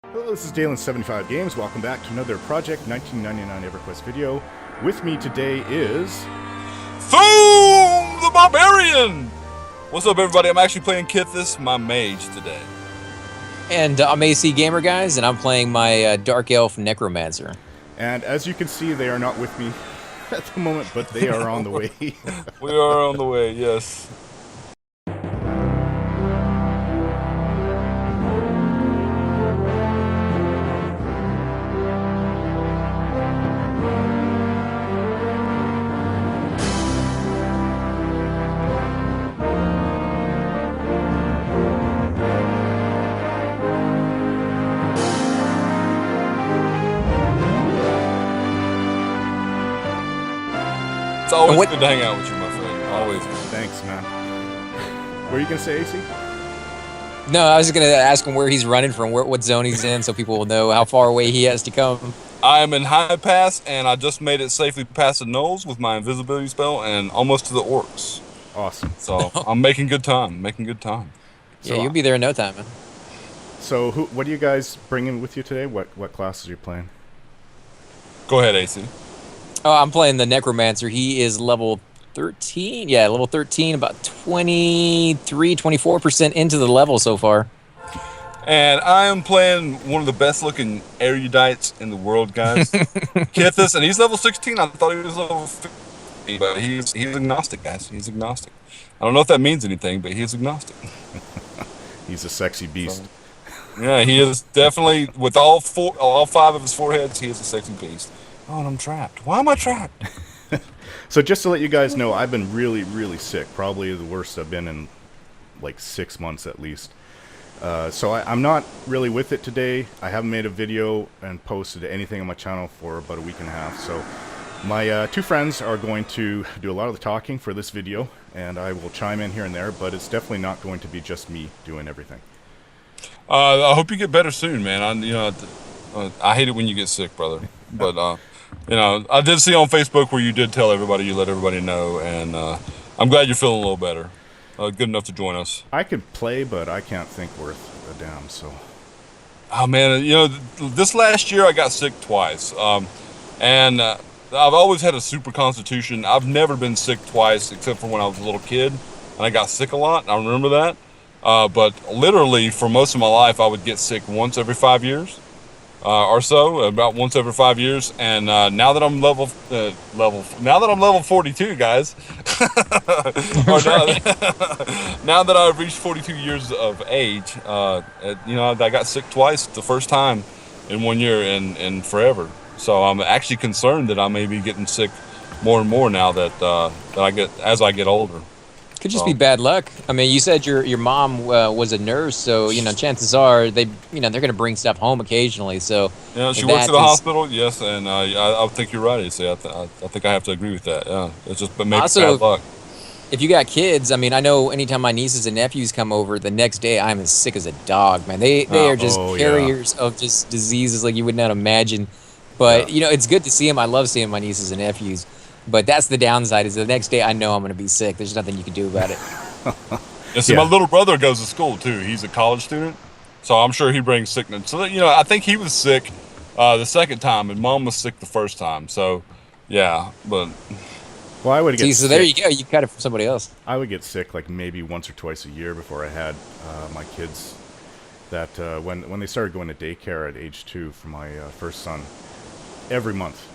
Hello, this is Dalen75 Games. Welcome back to another Project 1999 EverQuest video. With me today is... Foom the Barbarian! What's up, everybody? I'm actually playing Kithis, my mage, today. And I'm AC Gamer, guys, and I'm playing my Dark Elf Necromancer. And as you can see, they are not with me at the moment, but they are on the way. We are on the way, yes. It's always good to hang out with you, my friend. Always. Thanks, man. What are you going to say, AC? No, I was just going to ask him where he's running from, what zone he's in, so people will know how far away he has to come. I am in High Pass, and I just made it safely past the gnolls with my invisibility spell and almost to the orcs. Awesome. So I'm making good time, Yeah, you'll be there in no time, man. So what are you guys bringing with you today? What classes are you playing? Go ahead, AC. Oh, I'm playing the Necromancer. He is level 13. Yeah, level 13, about 24% into the level so far. And I am playing one of the best looking erudites in the world, guys. Kithis, and he's level 16. I thought he was level 15, but he's agnostic, guys. He's agnostic. I don't know if that means anything, but he's agnostic. He's a sexy beast. So, yeah, he is definitely, with all five of his foreheads, he is a sexy beast. Oh, and I'm trapped. Why am I trapped? So just to let you guys know, I've been really, really sick. Probably the worst I've been in like 6 months at least. So I'm not really with it today. I haven't made a video and posted anything on my channel for about a week and a half. So my two friends are going to do a lot of the talking for this video, and I will chime in here and there, but it's definitely not going to be just me doing everything. I hope you get better soon, man. I hate it when you get sick, brother. But I did see on Facebook where you did tell everybody, you let everybody know, and I'm glad you're feeling a little better. Good enough to join us. I could play, but I can't think worth a damn, so... Oh, man, this last year I got sick twice. And I've always had a super constitution. I've never been sick twice, except for when I was a little kid, and I got sick a lot. I remember that. But literally, for most of my life, I would get sick once every 5 years. Or so, about once every 5 years, and now that I'm level 42, guys, now that I've reached 42 years of age, I got sick twice. The first time in 1 year and forever. So I'm actually concerned that I may be getting sick more and more now that as I get older. Could just be bad luck. I mean, you said your mom was a nurse, so chances are they're going to bring stuff home occasionally. So yeah, she works at the hospital, yes, and I think you're right. I think I have to agree with that. Yeah, it's just maybe also, bad luck. If you got kids, I mean, I know anytime my nieces and nephews come over, the next day I'm as sick as a dog, man. They are just carriers of just diseases like you would not imagine. But it's good to see them. I love seeing my nieces and nephews. But that's the downside, is the next day I know I'm going to be sick. There's nothing you can do about it. Yeah, see, my little brother goes to school, too. He's a college student, so I'm sure he brings sickness. So, I think he was sick the second time, and Mom was sick the first time. So, yeah, but... Well, I would get sick. So there you go. You got it from somebody else. I would get sick like maybe once or twice a year before I had my kids. That when they started going to daycare at age 2 for my first son, every month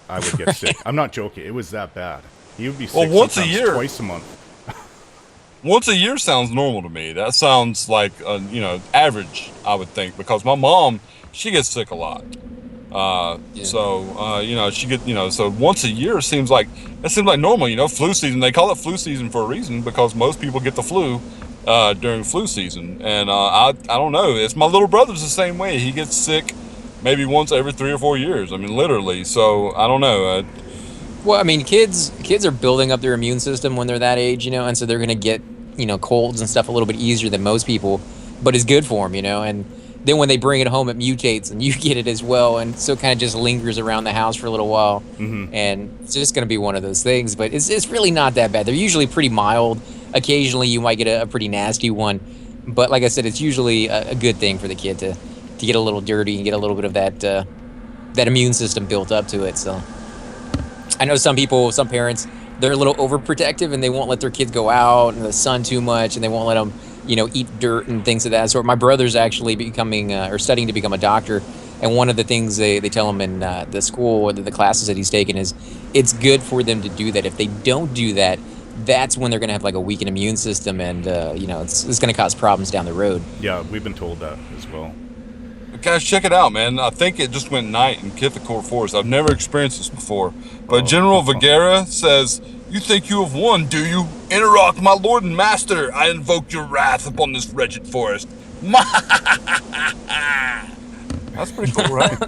I would get sick. I'm not joking. It was that bad. He would be sick once a year, twice a month. Once a year sounds normal to me. That sounds like average, I would think, because my mom, she gets sick a lot. So she get so once a year seems like normal. Flu season. They call it flu season for a reason, because most people get the flu during flu season. And I don't know. It's my little brother's the same way. He gets sick maybe once every 3 or 4 years. I mean, literally. So I don't know. Well, I mean, kids are building up their immune system when they're that age, and so they're gonna get colds and stuff a little bit easier than most people, but it's good for them, and then when they bring it home, it mutates and you get it as well, and so it kind of just lingers around the house for a little while. And it's just going to be one of those things, but it's really not that bad. They're usually pretty mild. Occasionally you might get a pretty nasty one, but like I said, it's usually a good thing for the kid to to get a little dirty and get a little bit of that immune system built up to it. So I know some people, some parents, they're a little overprotective and they won't let their kids go out in the sun too much, and they won't let them, eat dirt and things of that sort. My brother's actually becoming or studying to become a doctor, and one of the things they tell him in the school or the classes that he's taking is it's good for them to do that. If they don't do that, that's when they're going to have like a weakened immune system, and it's going to cause problems down the road. Yeah, we've been told that as well. Guys, check it out, man. I think it just went night in Kithakor Forest. I've never experienced this before. But General Vigera says, "You think you have won, do you? Interrock, my lord and master. I invoke your wrath upon this wretched forest." That's pretty cool, right?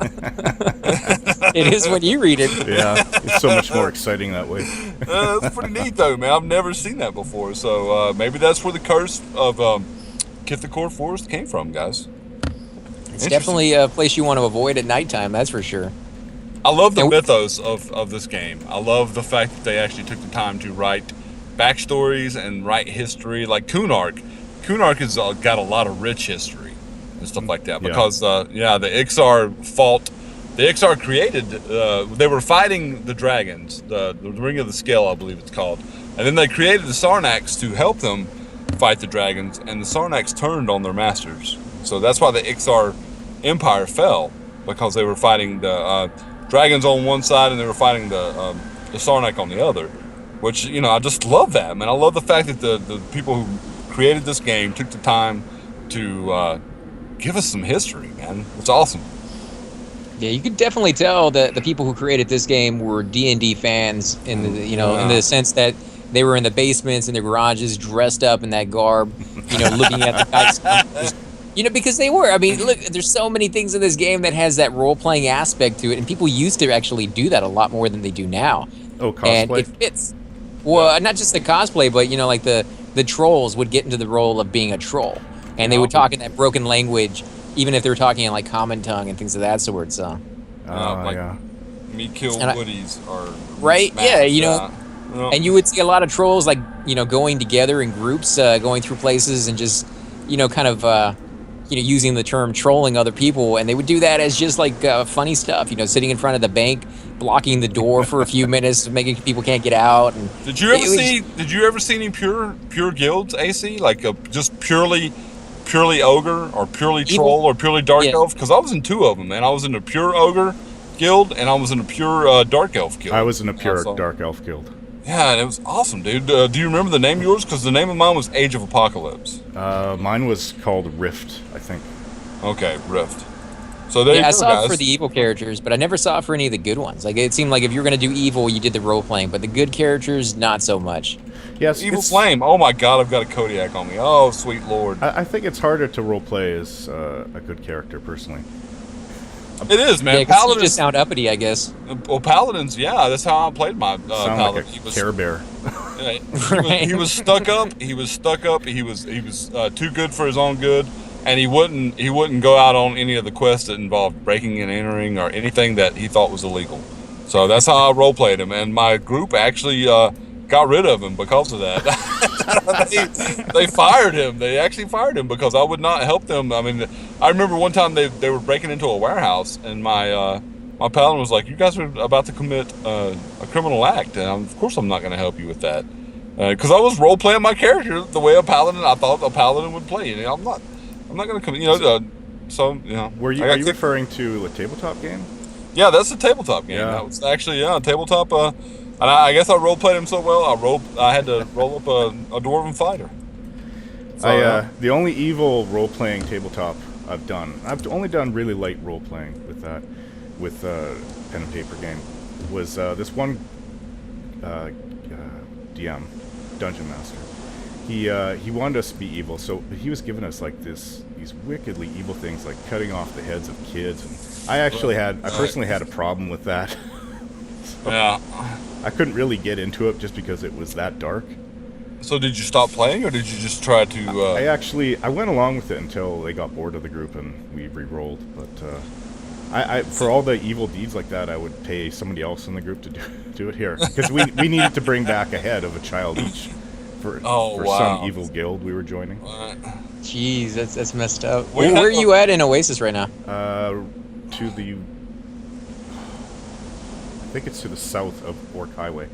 It is when you read it. Yeah, it's so much more exciting that way. That's pretty neat, though, man. I've never seen that before. So maybe that's where the curse of Kithakor Forest came from, guys. It's definitely a place you want to avoid at nighttime, that's for sure. I love the mythos of this game. I love the fact that they actually took the time to write backstories and write history. Like Kunark. Kunark has got a lot of rich history and stuff like that. Because, the Ixar fought... The Ixar created... they were fighting the dragons. The Ring of the Scale, I believe it's called. And then they created the Sarnax to help them fight the dragons. And the Sarnax turned on their masters. So that's why the Ixar Empire fell, because they were fighting the dragons on one side and they were fighting the Sarnak on the other. Which, I just love that, man. I love the fact that the people who created this game took the time to give us some history, man. It's awesome. Yeah, you could definitely tell that the people who created this game were D&D fans in the, in the sense that they were in the basements and the garages dressed up in that garb, looking at the dice. Because they were. I mean, look, there's so many things in this game that has that role-playing aspect to it, and people used to actually do that a lot more than they do now. Oh, cosplay? And it fits. Well, not just the cosplay, but, like the trolls would get into the role of being a troll, and they would talk in that broken language, even if they were talking in, like, common tongue and things of that sort, so. Me kill woodies or... Right, yeah, and you would see a lot of trolls, like, going together in groups, going through places and just, kind of... using the term trolling other people, and they would do that as just like funny stuff, sitting in front of the bank, blocking the door for a few minutes, making people can't get out. And did you ever see any pure guilds, AC? Like just purely ogre or purely troll or purely dark elf? Because I was in two of them, man. I was in a pure ogre guild and I was in a pure dark elf guild. I was in a pure dark elf guild. Yeah, and it was awesome, dude. Do you remember the name of yours? Because the name of mine was Age of Apocalypse. Mine was called Rift, I think. Okay, Rift. So there you go, I saw guys. it for the evil characters, but I never saw it for any of the good ones. Like, it seemed like if you were going to do evil, you did the role-playing, but the good characters, not so much. Yes, Evil Flame. Oh my god, I've got a Kodiak on me. Oh, sweet lord. I think it's harder to roleplay as a good character, personally. It is, man. Yeah, Paladins you just sound uppity, I guess. Well, Paladins, yeah, that's how I played my Paladin. Like a Care Bear. He was stuck up. He was too good for his own good, and he wouldn't go out on any of the quests that involved breaking and entering or anything that he thought was illegal. So that's how I role played him, and my group actually got rid of him because of that. they fired him. They actually fired him because I would not help them. I mean, I remember one time they were breaking into a warehouse, and my paladin was like, "You guys are about to commit a criminal act, and of course I'm not going to help you with that." Because I was role playing my character the way I thought a paladin would play. I'm not going to commit. Are you referring to a tabletop game? Yeah, that's a tabletop game. Yeah. That was actually a tabletop. And I guess I role played him so well. I had to roll up a dwarven fighter. So, the only evil role playing tabletop I've only done really light role playing with that, with pen and paper game, was this one DM, Dungeon Master. He wanted us to be evil, so he was giving us like these wickedly evil things, like cutting off the heads of kids. And I personally had a problem with that. Yeah. I couldn't really get into it just because it was that dark. So did you stop playing, or did you just try to... I went along with it until they got bored of the group and we re-rolled. But for all the evil deeds like that, I would pay somebody else in the group to do it here. Because we needed to bring back a head of a child each for some evil guild we were joining. Jeez, that's messed up. We Where are had- you at in Oasis right now? To the, I think it's to the south of Orc Highway.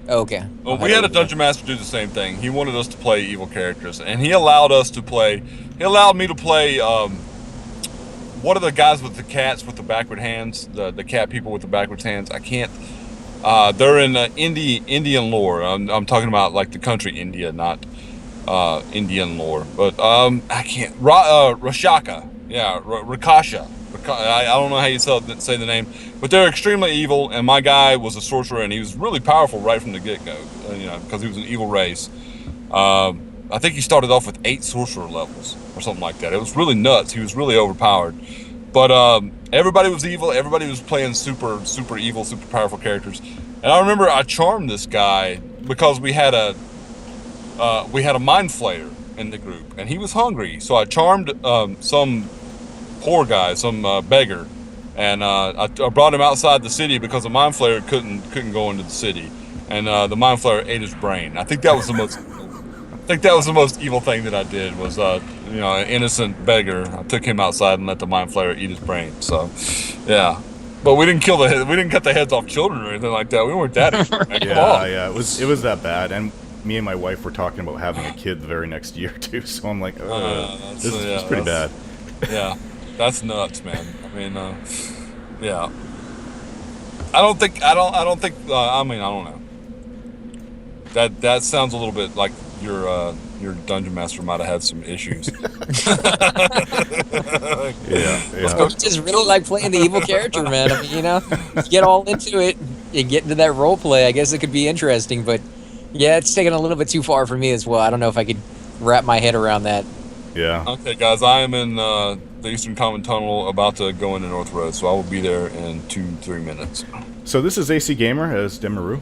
Okay. Well, we had a dungeon master do the same thing. He wanted us to play evil characters, and he allowed us to play. He allowed me to play. What are the guys with the cats with the backward hands? The cat people with the backwards hands. I can't. They're in Indian lore. I'm talking about like the country India, not Indian lore. But I can't. Rashaka. Yeah, Rakasha. I don't know how you say the name, but they're extremely evil. And my guy was a sorcerer, and he was really powerful right from the get-go. You know, because he was an evil race. I think he started off with 8 sorcerer levels or something like that. It was really nuts. He was really overpowered. But everybody was evil. Everybody was playing super evil, super powerful characters. And I remember I charmed this guy because we had a mind flayer in the group, and he was hungry. So I charmed some poor guy, some beggar, and I brought him outside the city because the mind flayer couldn't go into the city, and the mind flayer ate his brain. I think that was the most evil thing that I did was you know, an innocent beggar. I took him outside and let the mind flayer eat his brain. So yeah, but we didn't cut the heads off children or anything like that. We weren't that evil, man. Come on. Yeah, it was that bad. And me and my wife were talking about having a kid the very next year too. So I'm like, this is pretty bad. Yeah, that's nuts, man. I mean, yeah. I mean, I don't know. That sounds a little bit like your dungeon master might have had some issues. Yeah. I just really like playing the evil character, man. I mean, you know, get all into it and get into that role play. I guess it could be interesting, but yeah, it's taken a little bit too far for me as well. I don't know if I could wrap my head around that. Yeah. Okay, guys, I am in the Eastern Common Tunnel, about to go into North Road, so I will be there in 2-3 minutes. So this is AC Gamer as Demaru.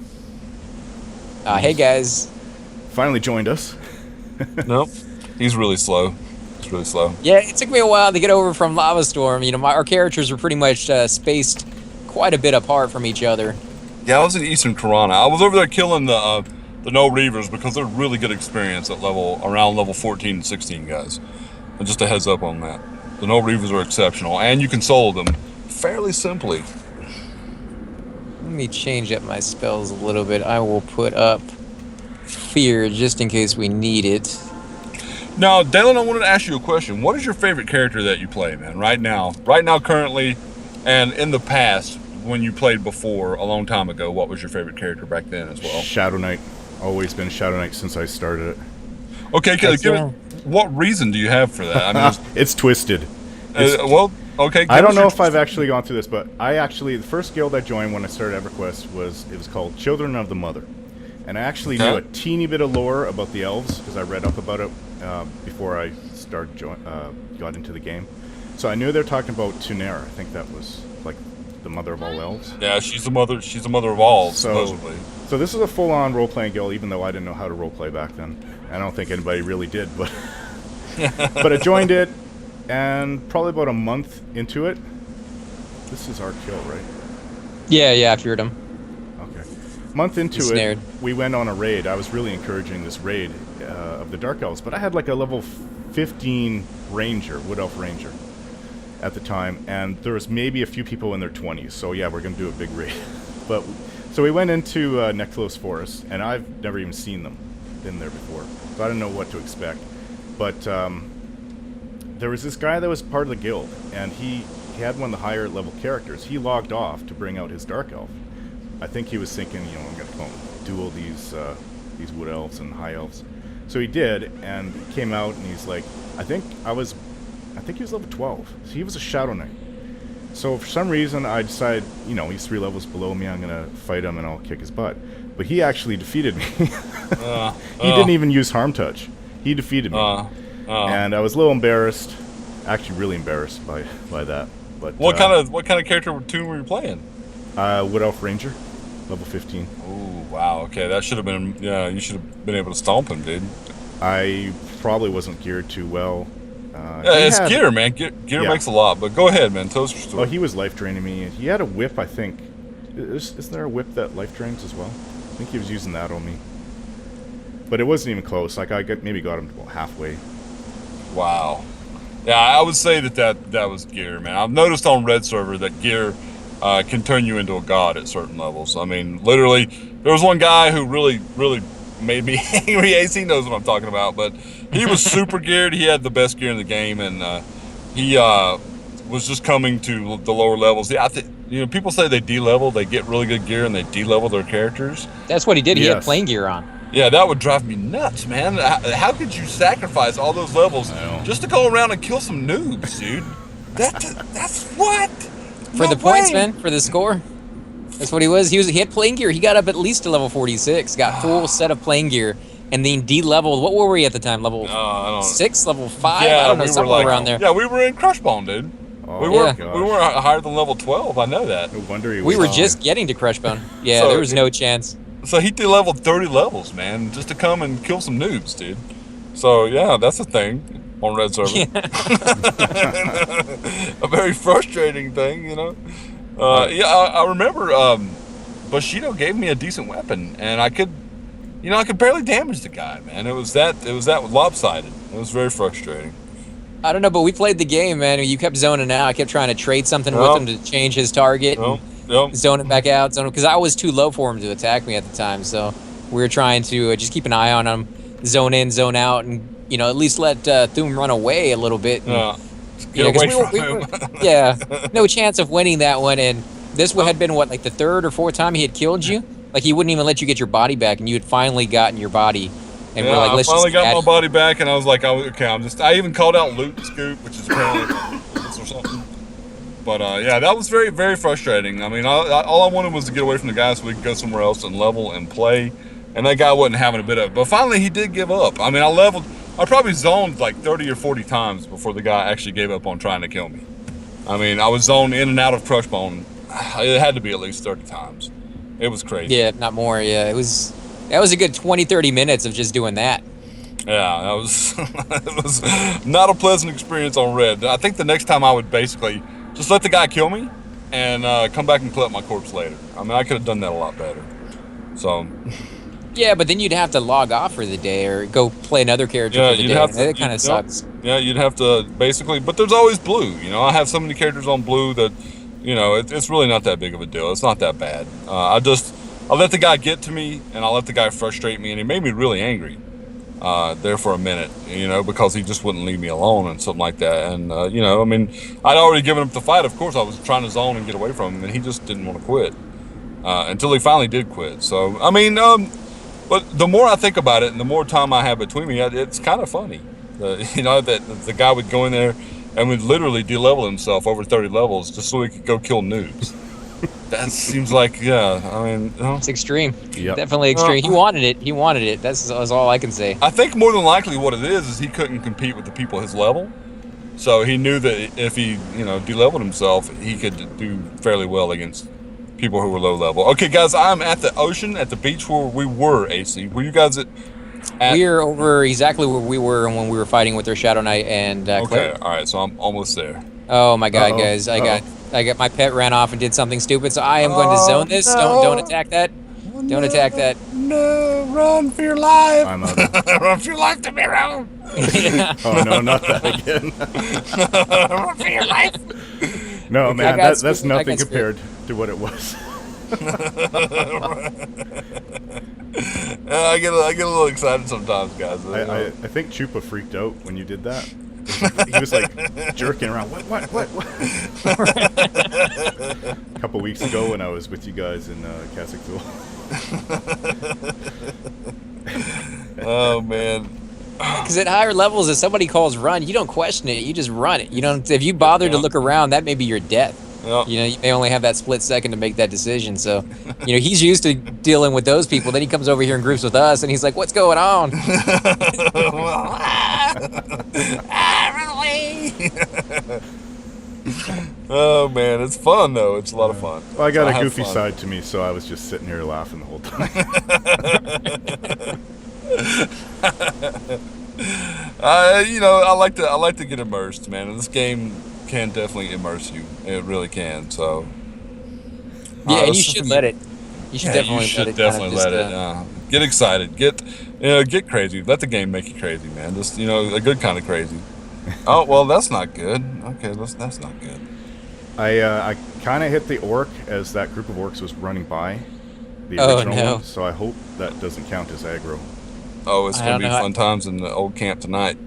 Hey guys. Finally joined us. Nope, he's really slow. It's really slow. Yeah, it took me a while to get over from Lava Storm. You know, our characters were pretty much spaced quite a bit apart from each other. Yeah, I was in Eastern Corona. I was over there killing the No Reavers because they're really good experience at around level 14 and 16, guys. And just a heads up on that. The No Reavers are exceptional, and you can solo them fairly simply. Let me change up my spells a little bit. I will put up Fear just in case we need it. Now, Dalen, I wanted to ask you a question. What is your favorite character that you play, man, right now? Right now, currently, and in the past, when you played before, a long time ago, what was your favorite character back then as well? Shadow Knight. Always been Shadow Knight since I started it. Okay, what reason do you have for that? I mean, It's twisted. Okay. I don't know if I've actually gone through this, but the first guild I joined when I started EverQuest was called Children of the Mother. And I actually knew a teeny bit of lore about the elves because I read up about it before I got into the game. So I knew they were talking about Tunera. I think that was like the mother of all elves. Yeah, she's the mother. She's the mother of all, supposedly. So this is a full-on role-playing guild, even though I didn't know how to role-play back then. I don't think anybody really did, but but I joined it, and probably about a month into it, this is our kill, right? Yeah, I feared him. Okay. Month into Snared. it, we went on a raid. I was really encouraging this raid of the Dark Elves, but I had like a level 15 Ranger, Wood Elf Ranger, at the time, and there was maybe a few people in their 20s. So yeah, we're gonna do a big raid. But so we went into Neclos Forest, and I've never even seen them, been there before, so I didn't know what to expect. But there was this guy that was part of the guild, and he had one of the higher level characters. He logged off to bring out his Dark Elf. I think he was thinking, you know, I'm gonna go and duel these Wood Elves and High Elves. So he did, and came out, and he's like, I think he was level 12. So he was a Shadow Knight. So for some reason, I decided, you know, he's 3 levels below me. I'm gonna fight him, and I'll kick his butt. But he actually defeated me. He didn't even use Harm Touch. He defeated me, and I was a little embarrassed. Actually, really embarrassed by that. But what kind of character tune were you playing? Wood Elf Ranger, level 15. Oh wow, okay, that should have been. Yeah, you should have been able to stomp him, dude. I probably wasn't geared too well. It's gear, man. Gear makes a lot. But go ahead, man. Tell us your story. Oh, he was life draining me. He had a whip, I think. Is there a whip that life drains as well? I think he was using that on me. But it wasn't even close. Like maybe got him about halfway. Wow. Yeah, I would say that was gear, man. I've noticed on Red server that gear can turn you into a god at certain levels. I mean, literally, there was one guy who really made me angry. AC knows what I'm talking about, but he was super geared. He had the best gear in the game, and he was just coming to the lower levels. Yeah, I think people say they de-level, they get really good gear, and they de-level their characters. That's what he did. He had Yes. playing gear on. Yeah, that would drive me nuts, man. How could you sacrifice all those levels just to go around and kill some noobs, dude? That's what? For No the points, way. man, for the score. That's what he was. He had playing gear. He got up at least to level 46, got full set of playing gear, and then de-leveled. What were we at the time? Level I don't 6, level 5? Yeah, I don't know, we were somewhere like, around there. Yeah, we were in Crushbone, dude. Oh, we my weren't gosh. higher than level 12. I know that. No wonder he We was were just getting to Crushbone. Yeah, So there was no chance. So he de-leveled 30 levels, man, just to come and kill some noobs, dude. So yeah, that's a thing on Red server. A very frustrating thing, Yeah, I remember Bushido gave me a decent weapon, and I could barely damage the guy, man. It was that lopsided. It was very frustrating. I don't know, but we played the game, man. You kept zoning out. I kept trying to trade something with him to change his target. Yep. Zone it back out, because I was too low for him to attack me at the time. So we were trying to just keep an eye on him, zone in, zone out, and at least let Thum run away a little bit. And, Yeah. Get away from him. yeah, no chance of winning that one. And this had been like the third or fourth time he had killed you. Like he wouldn't even let you get your body back, and you had finally gotten your body. And Yeah, we're like, let's I finally just got my body back, and I was like, okay, I even called out loot and scoop, which is apparently or something. But yeah, that was very, very frustrating. I mean, all I wanted was to get away from the guy so we could go somewhere else and level and play. And that guy wasn't having a bit of it. But finally, he did give up. I mean, I probably zoned like 30 or 40 times before the guy actually gave up on trying to kill me. I mean, I was zoned in and out of Crushbone. It had to be at least 30 times. It was crazy. Yeah, not more. Yeah, that was a good 20, 30 minutes of just doing that. Yeah, that was it was not a pleasant experience on Red. I think the next time I would basically just let the guy kill me and come back and collect my corpse later. I mean, I could have done that a lot better. So. Yeah, but then you'd have to log off for the day or go play another character for the day. That kind of sucks. Yeah, you'd have to basically, but there's always blue. I have so many characters on blue that, it's really not that big of a deal. It's not that bad. I let the guy get to me, and I let the guy frustrate me, and he made me really angry there for a minute, because he just wouldn't leave me alone and something like that. And, I mean, I'd already given up the fight. Of course, I was trying to zone and get away from him, and he just didn't want to quit until he finally did quit. So, I mean, but the more I think about it and the more time I have between me, it's kind of funny, that the guy would go in there and would literally de-level himself over 30 levels just so he could go kill noobs. That seems like, yeah, I mean... It's extreme. Yep. Definitely extreme. He wanted it. That's all I can say. I think more than likely what it is he couldn't compete with the people his level. So he knew that if he, de-leveled himself, he could do fairly well against people who were low level. Okay, guys, I'm at the ocean, at the beach where we were, AC. Were you guys at We're over exactly where we were when we were fighting with their Shadow Knight and Okay, Claire. all right, so I'm almost there. Oh my God, Uh-oh. guys! I got my pet ran off and did something stupid, so I am going to zone this. no. Don't attack that. Don't attack that. No, run for your life. I'm out. Run for your life, Tamiro. Oh no, not that again. Run for your life. No, man, got that's spooked. I nothing got compared to what it was. I get a little excited sometimes, guys. I think Chuppa freaked out when you did that. He was like jerking around. What? A couple weeks ago when I was with you guys in Kazakhstan. Oh man. Because at higher levels, if somebody calls run, you don't question it. You just run it. You don't. If you bother to look around, that may be your death. Yep. You may only have that split second to make that decision. So, he's used to dealing with those people. Then he comes over here in groups with us, and he's like, "What's going on?" Run away! Oh man, it's fun though. It's a lot of fun. Well, I got I a have goofy fun. side to me, so I was just sitting here laughing the whole time. I like to get immersed, man. And this game can definitely immerse you. It really can. So Yeah, and you it's should something- let it. You should Yeah, definitely you should let it. definitely kind of let just, it. Get excited. Get crazy. Let the game make you crazy, man. Just a good kind of crazy. Oh well, that's not good. Okay, that's not good. I kind of hit the orc as that group of orcs was running by, the Oh, original no. one. So I hope that doesn't count as aggro. Oh, it's I gonna don't be know. fun times in the old camp tonight.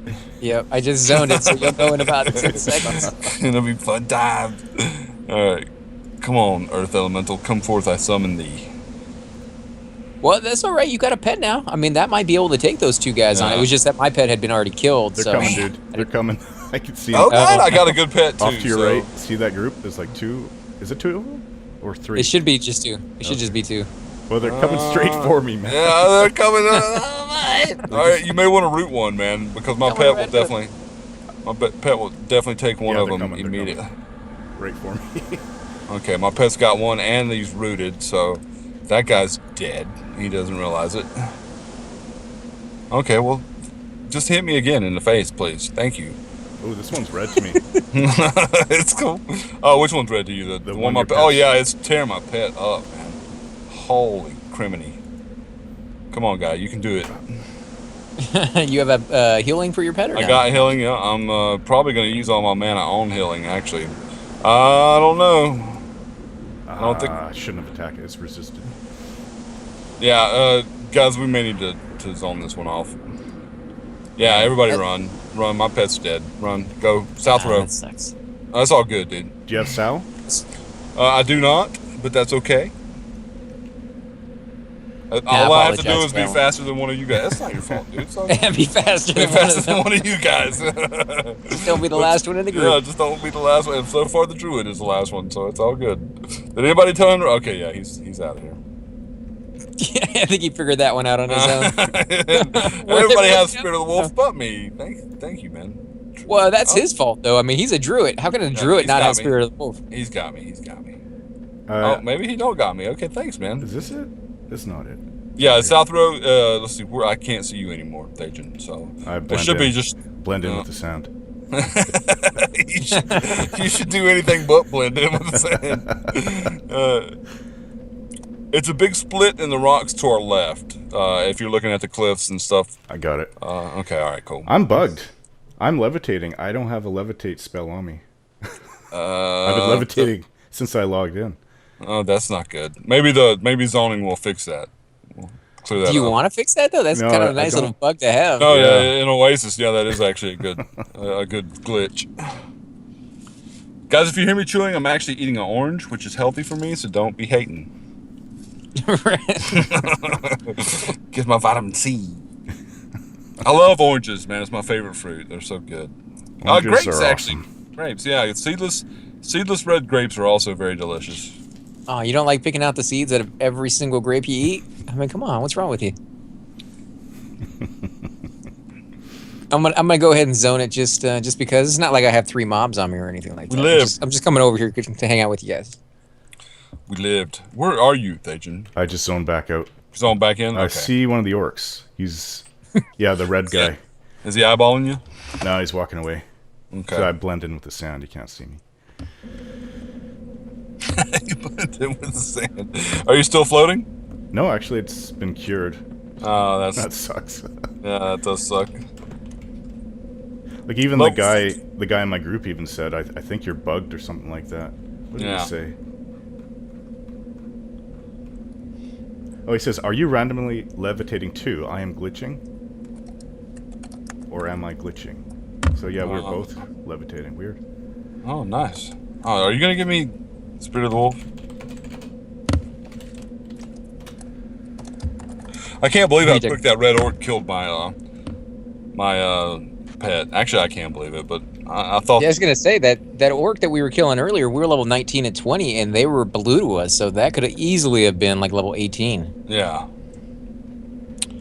Yep, I just zoned it, so you'll know in about 10 seconds. It'll be fun times. All right, come on, Earth Elemental, come forth. I summon thee. Well, that's all right. You got a pet now. I mean, that might be able to take those two guys on. It Yeah. was just that my pet had been already killed. They're so coming, dude. They're coming. I can see Oh them. God, I got a good pet too. Off to your so- right. See that group? There's like two. Is it two of them? Or three? It should be just two. It should just be two. Well, they're coming straight for me, man. Yeah, they're coming. All right, you may want to root one, man, because my Coming pet right will up. definitely, pet will definitely take one Yeah, of they're them coming, they're immediately. Right for me. Okay, my pet's got one, and he's rooted, so that guy's dead. He doesn't realize it. Okay, well, just hit me again in the face, please. Thank you. Oh, this one's red to me. It's cool. Oh, which one's red to you? The one one my your pet. Oh pet's- yeah, it's tearing my pet up, man. Holy criminy! Come on, guy, you can do it. You have a healing for your pet or I no? got healing. Yeah, I'm probably gonna use all my mana on healing. Actually, I don't know. I don't think. I shouldn't have attacked it. It's resisted. Yeah, guys, we may need to zone this one off. Yeah, everybody run. Run, my pet's dead. Run, go. South row. That sucks. That's all good, dude. Do you have Sal? I do not, but that's okay. All I I have to do apologize is for be that one. faster than one of you guys. That's not your fault, dude. It's all good. Be faster Be than one faster of than them. one of you guys. Don't be the last one in the Yeah, group. just don't be the last one. And so far, the druid is the last one, so it's all good. Did anybody tell him? Okay, yeah, he's out of here. I think he figured that one out on his own. Everybody has Spirit of the Wolf but me. Thank you, man. Well, that's his fault, though. I mean, he's a druid. How can a druid he's not got have me. Spirit of the Wolf? He's got me. He's got me. Uh, Oh, maybe he don't got me. Okay, thanks, man. Is this it? It's not it. Yeah, South Row. Let's see. I can't see you anymore, Thajean. So I there blend should be in. just. Blend in uh, with the sound. you should do anything but blend in with the sand. It's a big split in the rocks to our left. If you're looking at the cliffs and stuff. I got it. Okay, all right, cool. I'm bugged. I'm levitating. I don't have a levitate spell on me. I've been levitating since I logged in. Oh, that's not good. Maybe zoning will fix that. We'll clear that Do you up. want to fix that, though? That's No, kind of I a nice don't. little bug to have. Oh Yeah. yeah, in Oasis, yeah, that is actually a good glitch. Guys, if you hear me chewing, I'm actually eating an orange, which is healthy for me, so don't be hating. Gives my vitamin C. I love oranges, man. It's my favorite fruit. They're so good. Oranges Grapes are actually. Grapes, yeah. It's seedless red grapes are also very delicious. Oh, you don't like picking out the seeds out of every single grape you eat? I mean, come on, what's wrong with you? I'm gonna go ahead and zone it just because it's not like I have 3 mobs on me or anything like that. We live. I'm just coming over here to hang out with you guys. We lived. Where are you, Thajean? I just zoned back out. Zone back in? I Okay. see one of the orcs. He's, yeah, the red guy. Is he eyeballing you? No, he's walking away. Okay. So I blend in with the sound. You can't see me. You blend in with the sand. Are you still floating? No, actually, it's been cured. Oh, That that's sucks. yeah, that does suck. Like even Nope. the guy in my group even said, I think you're bugged or something like that. What did Yeah. he say? Oh, he says, are you randomly levitating too? I am glitching? Or am I glitching? So yeah, we're both levitating. Weird. Oh, nice. Oh, are you gonna give me Spirit of the Wolf? I can't believe how Me too. quick that red orc killed my pet. Actually, I can't believe it, but I thought Yeah, I was gonna say that orc that we were killing earlier, we were level 19 and 20, and they were blue to us, so that could have easily have been like level 18. yeah,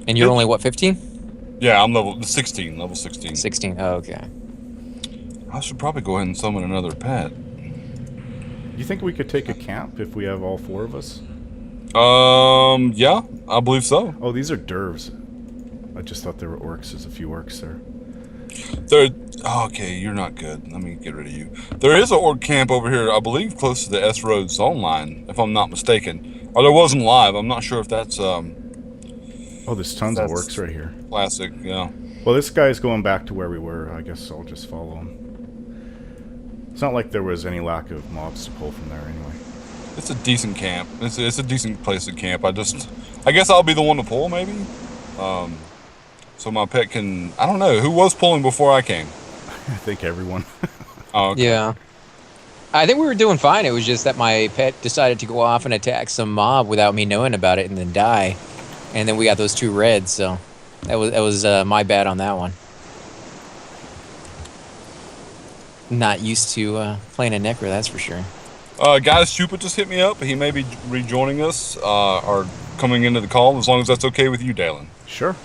And you're only what, 15? yeah. I'm level 16. Level 16. 16. Oh, okay. I should probably go ahead and summon another pet. Do you think we could take a camp if we have all 4 of us? Yeah, I believe so. Oh, these are dervs. I just thought there were orcs. There's a few orcs there. Okay, you're not good. Let me get rid of you. There is an orc camp over here, I believe, close to the S Road zone line, if I'm not mistaken. Or there wasn't live. I'm not sure if that's Oh, there's tons of That's- orcs right here. classic. Yeah. Well, this guy's going back to where we were. I guess I'll just follow him. It's not like there was any lack of mobs to pull from there anyway. It's a decent camp. It's a decent place to camp. I guess I'll be the one to pull, maybe. So my pet can. I don't know who was pulling before I came. I think everyone. Oh, okay. Yeah. I think we were doing fine. It was just that my pet decided to go off and attack some mob without me knowing about it and then die. And then we got those 2 reds, so that was my bad on that one. Not used to playing a Necro, that's for sure. Guys, Chuppa just hit me up. He may be rejoining us or coming into the call, as long as that's okay with you, Dalen. Sure.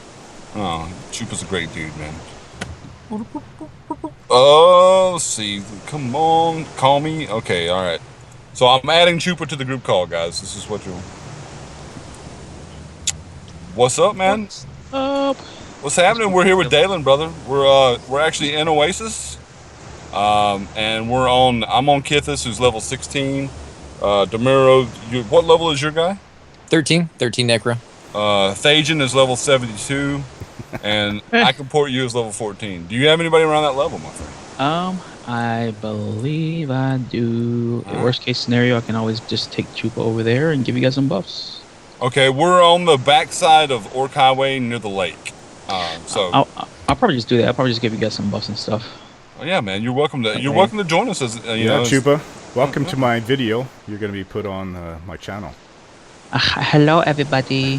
Oh, Chuppa's a great dude, man. Let's see. Come on, call me. Okay, all right. So I'm adding Chuppa to the group call, guys. This is what you'll. What's up, man? What's up? What's happening? We're here with Dalen, brother. We're actually in Oasis, and I'm on Kithis, who's level 16. Demuro, what level is your guy? 13 Necro. Thajean is level 72, and I can port you as level 14. Do you have anybody around that level, my friend? I believe I do. Alright. Worst case scenario, I can always just take Chuppa over there and give you guys some buffs. Okay, we're on the backside of Orc Highway near the lake. So I'll probably just do that. I'll probably just give you guys some buffs and stuff. yeah, man, you're welcome to join us. As you know, Chuppa, welcome to my video. You're going to be put on my channel. Hello, everybody.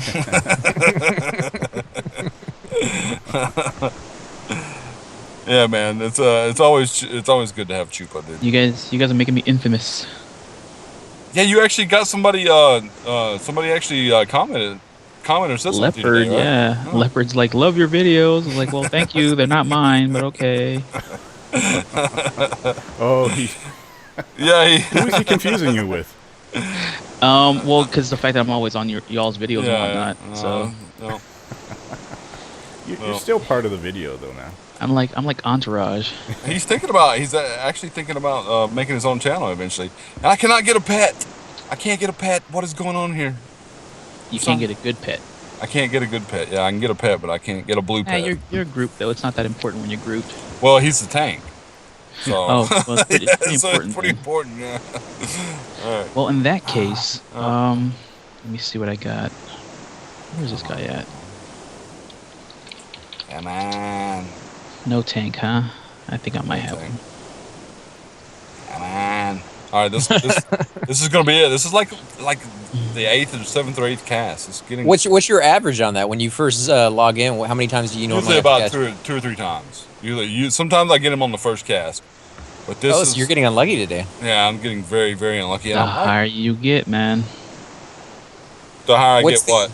Yeah, man, it's always good to have Chuppa, dude. You guys are making me infamous. Yeah, you actually got somebody actually commented or said something Leopard, today, right? yeah. Oh. Leopard's like, love your videos. I was like, well, thank you. They're not mine, but okay. Oh, Yeah, who is he confusing you with? Well, because the fact that I'm always on y'all's videos and whatnot. So no. You're still part of the video, though, man. I'm like Entourage. He's actually thinking about making his own channel eventually. And I cannot get a pet. I can't get a pet. What is going on here? You can't get a good pet. I can't get a good pet. Yeah, I can get a pet, but I can't get a blue pet. You're a group though. It's not that important when you're grouped. Well, he's the tank. So Oh, well, it's pretty, yeah, pretty so important. it's pretty important. Yeah. All right. Well, in that case, let me see what I got. Where's this guy at? Come on. No tank, huh? I think I might have tank. one. Come on. All right, this is gonna be it. This is like the 8th or 7th or 8th cast. It's getting What's your average on that when you first log in? How many times do you normally usually have to about cast? two or three times. Usually, sometimes I get him on the first cast, but this is So you're getting unlucky today. yeah, I'm getting very very unlucky. The And higher you get, man, the higher I What's get, what?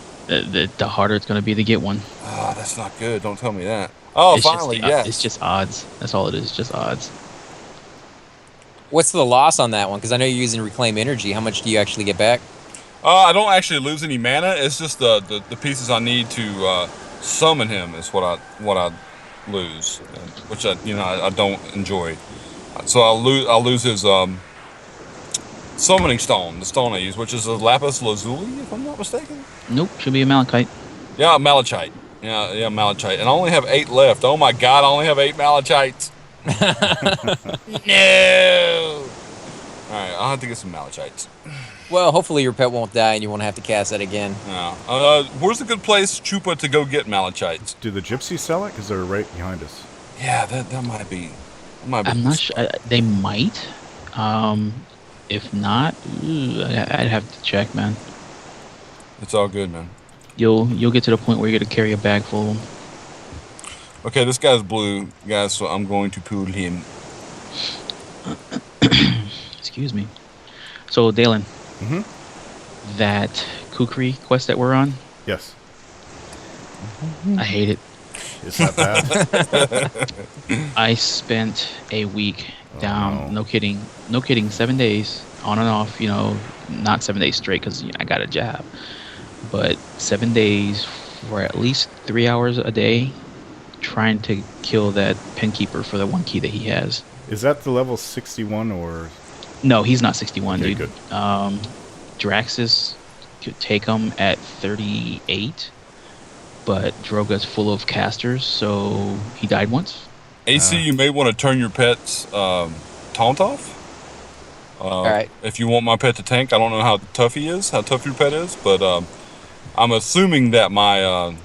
the harder it's gonna be to get one. Oh, that's not good. Don't tell me that. Oh, It's finally, just, yes. It's just odds. That's all it is. Just odds. What's the loss on that one? Because I know you're using reclaim energy. How much do you actually get back? I don't actually lose any mana. It's just the pieces I need to summon him is what I lose, which I don't enjoy. So I'll lose his summoning stone, the stone I use, which is a lapis lazuli, if I'm not mistaken. Nope, should be a malachite. Yeah, malachite. Yeah, malachite. And I only have 8 left. Oh my god, I only have 8 malachites. No. All right, I'll have to get some malachites. Well, hopefully your pet won't die and you won't have to cast that again. Yeah. Where's a good place, Chuppa, to go get malachites? Do the gypsies sell it? Because they're right behind us. Yeah, that might be. I'm not sure. They might. If not, I'd have to check, man. It's all good, man. You'll get to the point where you're gonna carry a bag full of them. Okay, this guy's blue, guys, so I'm going to pull him. Excuse me. So, Dalen, that Kukri quest that we're on, Yes. I hate it. Is that bad? I spent a week down, no. no kidding, 7 days on and off, not 7 days straight because I got a job, but 7 days for at least 3 hours a day trying to kill that penkeeper for the one key that he has. Is that the level 61 or? No, he's not 61, Okay, dude. good. Draxus could take him at 38. but Droga's full of casters, so he died once. AC, you may want to turn your pet's taunt off. All right. If you want my pet to tank, I don't know how tough he is, how tough your pet is, but I'm assuming that my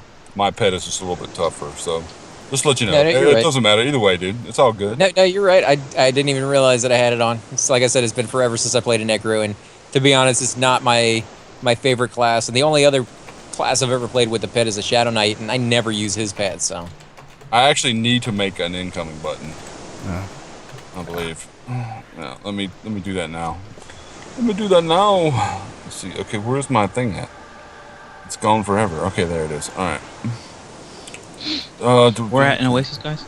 pet is just a little bit tougher. So just to let you know, No, you're it right. doesn't matter either way, dude. It's all good. No, you're right. I didn't even realize that I had it on. It's like I said, it's been forever since I played a Necro, and to be honest, it's not my favorite class. And the only other class I've ever played with the pet is a Shadow Knight, and I never use his pet. So I actually need to make an incoming button. I believe. Yeah, let me do that now. Let me do that now. Let's see. Okay, where's my thing at? It's gone forever. Okay, there it is. All right. We're at an Oasis, guys.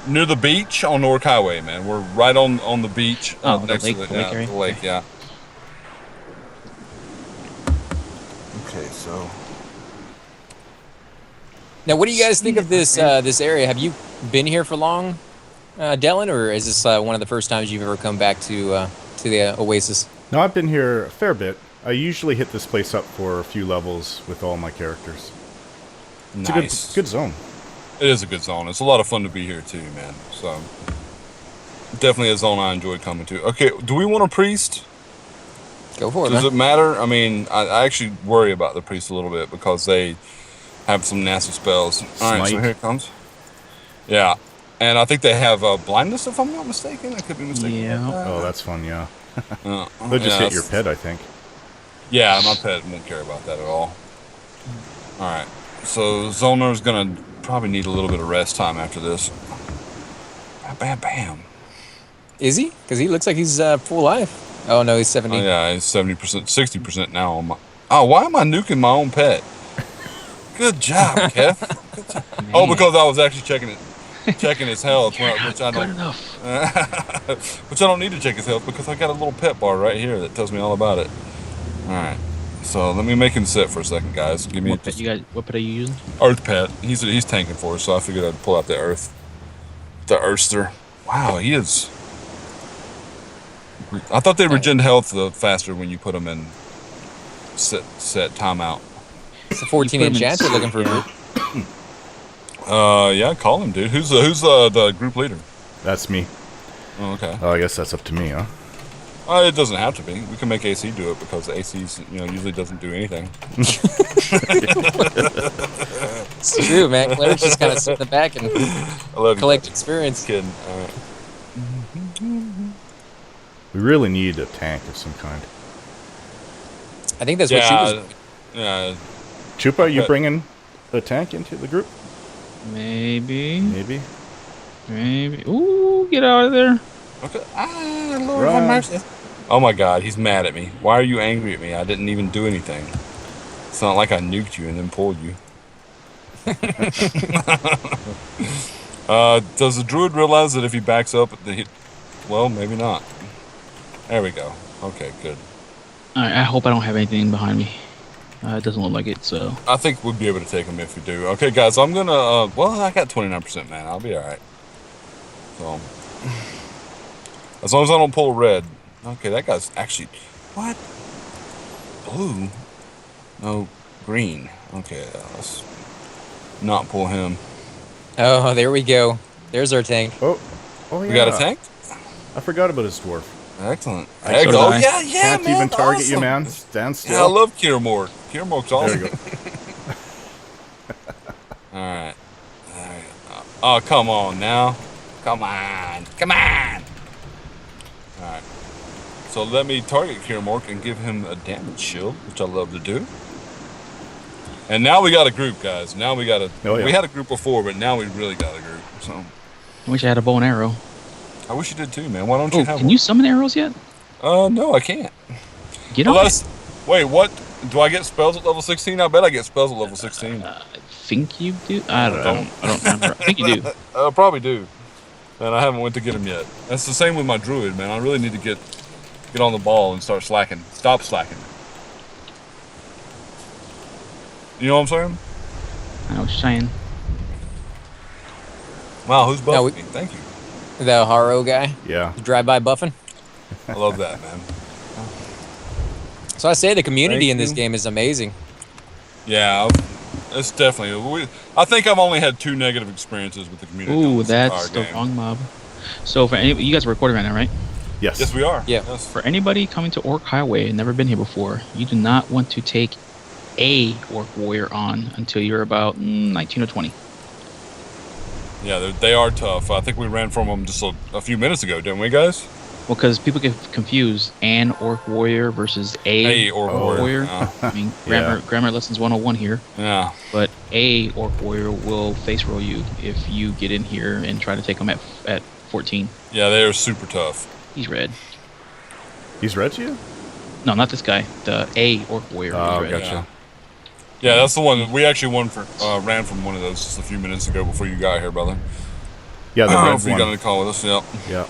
Near the beach on Orc Highway, man. We're right on the beach. Oh, the next lake- to the lake area? The lake, yeah. Okay, so now, what do you guys think of this this area? Have you been here for long, Dylan, or is this one of the first times you've ever come back to the Oasis? No, I've been here a fair bit. I usually hit this place up for a few levels with all my characters. It's nice. a good zone. It is a good zone. It's a lot of fun to be here too, man. So definitely a zone I enjoyed coming to. Okay, do we want a priest? Go for it, Does man. it matter? I mean, I actually worry about the priest a little bit because they have some nasty spells. All right, so Smite. here it comes. Yeah, and I think they have blindness, if I'm not mistaken. I could be mistaken. Yeah. about that. Oh, that's fun, yeah. Uh, They'll just yeah, hit your pet, I think. Yeah, my pet won't care about that at all. All right, so Zoner's gonna probably need a little bit of rest time after this. Bam, bam, bam. Is he? Because he looks like he's full life. Oh no, he's 70. Oh yeah, he's 70%, 60% now on my. Oh, why am I nuking my own pet? Good job, Kev. Good job. Oh, because I was actually checking his health, You're which not I good don't. enough. Which I don't need to check his health because I got a little pet bar right here that tells me all about it. All right, so let me make him sit for a second, guys. Give me What pet are you using? Earth pet. He's tanking for us, so I figured I'd pull out the Earthster. Wow, he is. I thought they regen health faster when you put them in set timeout. It's a 14 enchanter looking for a group. Yeah, call him, dude. Who's the group leader? That's me. Oh, okay. Oh, I guess that's up to me, huh? It doesn't have to be. We can make AC do it because AC's usually doesn't do anything. It's true, man. Claire's just kind of sit in the back and I love collect you. experience. Kidding. All right. We really need a tank of some kind. I think that's what she was. Yeah. Chuppa, you Okay. bringing a tank into the group? Maybe. Maybe. Ooh, get out of there. Okay. Ah, Lord Run. have mercy. Oh my God, he's mad at me. Why are you angry at me? I didn't even do anything. It's not like I nuked you and then pulled you. Does the druid realize that if he backs up, well, maybe not. There we go. Okay, good. Alright, I hope I don't have anything behind me. It doesn't look like it, so. I think we'll be able to take him if we do. Okay, guys, I'm gonna. Well, I got 29%, man. I'll be all right. So, as long as I don't pull red. Okay, that guy's actually what? Blue? No, green. Okay, let's not pull him. Oh, there we go. There's our tank. Oh, yeah. We got a tank. I forgot about his dwarf. Excellent. I Excellent. saw Oh that. yeah, Can't man. even target you, awesome. man. Stand still. Yeah, I love Kirmork. Kirmork's There awesome. you go. All right. Oh, come on now. Come on. Come on. All right. So let me target Kirmork and give him a damage shield, which I love to do. And now we got a group, guys. Now we got a. Oh, yeah. We had a group before, but now we really got a group. So I wish I had a bow and arrow. I wish you did too, man. Why don't Oh, you have can one? you summon arrows yet? No, I can't. Get Well, on that's. Wait, what? Do I get spells at level 16? I bet I get spells at level 16. I think you do. I don't remember. I think you do. I probably do. And I haven't went to get him yet. That's the same with my druid, man. I really need to get on the ball and start slacking. Stop slacking. You know what I'm saying? I know what you're saying. Wow, who's buffing No, we- me? Thank you. The Haro guy. Yeah. Drive-by buffing. I love that, man. So I say the community Thank in this you. game is amazing. Yeah, It's definitely. I think I've only had 2 negative experiences with the community. on Ooh, this that's entire the game. wrong mob. So for any, you guys are recording right now, right? Yes. Yes, we are. Yeah. Yes. For anybody coming to Orc Highway and never been here before, you do not want to take a Orc Warrior on until you're about 19 or 20. Yeah, they are tough. I think we ran from them just a few minutes ago, didn't we, guys? Well, because people get confused, an Orc Warrior versus a Or Oh. Warrior. Yeah. I mean, Yeah. grammar lessons 101 here. Yeah. But a Orc Warrior will face roll you if you get in here and try to take him at 14. Yeah, they are super tough. He's red. He's red to you? No, not this guy. The a Orc Warrior. Oh, is red. gotcha. Yeah, that's the one. We actually ran from one of those just a few minutes ago before you got here, brother. Yeah, the red If you got one. on the call with us, yeah. Yeah.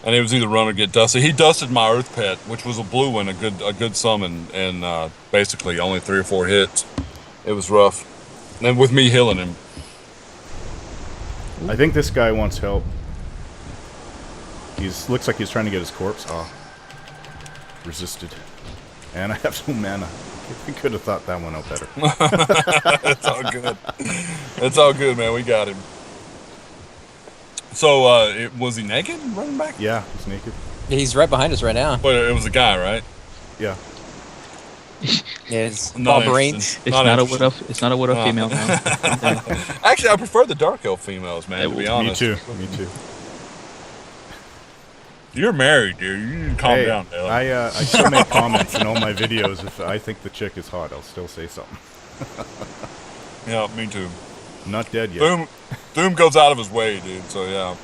And it was either run or get dusted. He dusted my Earth Pet, which was a blue one, a good summon, and basically only 3 or 4 hits. It was rough. And with me healing him. I think this guy wants help. Looks like he's trying to get his corpse. Oh. Resisted. And I have no mana. We could have thought that one out better. It's all good. It's all good, man. We got him. So, was he naked running back? Yeah, he's naked. Yeah, he's right behind us right now. But it was a guy, right? Yeah. Yeah, it's Not Bob Brains. interested. It's not a interested. wood up. It's not a wood up female. No. Actually, I prefer the Dark Elf females, man, to be Me honest. too. Me too. You're married, dude. You need to calm Hey, down, Dale. I still make comments in all my videos. If I think the chick is hot, I'll still say something. Yeah, me too. I'm not dead yet. Doom goes out of his way, dude, so yeah.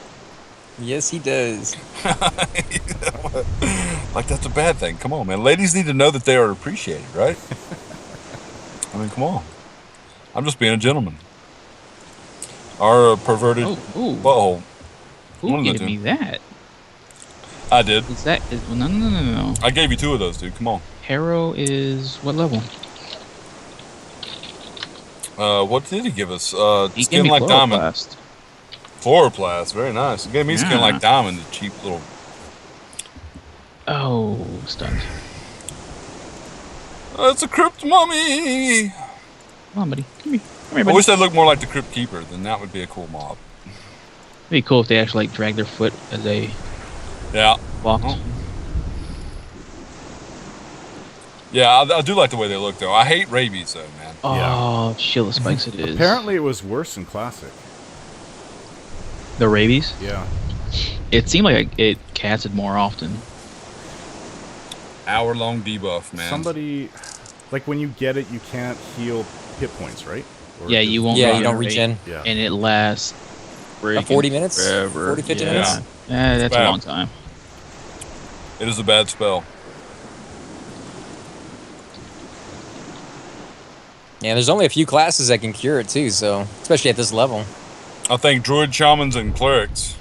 Yes, he does. Like, that's a bad thing. Come on, man. Ladies need to know that they are appreciated, right? I mean, come on. I'm just being a gentleman. Our perverted Ooh. butthole. One Who of the gave two. me that? I did. Is that? No. I gave you 2 of those, dude. Come on. Harrow is what level? What did he give us? He Skin gave me like diamond. Chloroplast. Chloroplast. Very nice. He gave me skin Yeah. like diamond, the cheap little... Oh, stunned. It's a crypt mummy! Come on, buddy. Come here. Come here, I buddy. wish they looked more like the Crypt Keeper, then that would be a cool mob. It'd be cool if they actually like drag their foot as they Yeah. walked. Oh. Yeah, I do like the way they look, though. I hate rabies, though, man. Oh, shield of spikes it is. Apparently, it was worse in Classic. The rabies. Yeah. It seemed like it casted more often. Hour-long debuff, man. Somebody, like when you get it, you can't heal hit points, right? Or Yeah, just- you won't. Yeah, you don't regenerate, regen. Yeah. and it lasts. About 40 minutes? Forever. 40, 50 yeah. minutes? Yeah, that's Bad. a long time. It is a bad spell. Yeah, there's only a few classes that can cure it too, so especially at this level. I think Druid, Shamans, and Clerics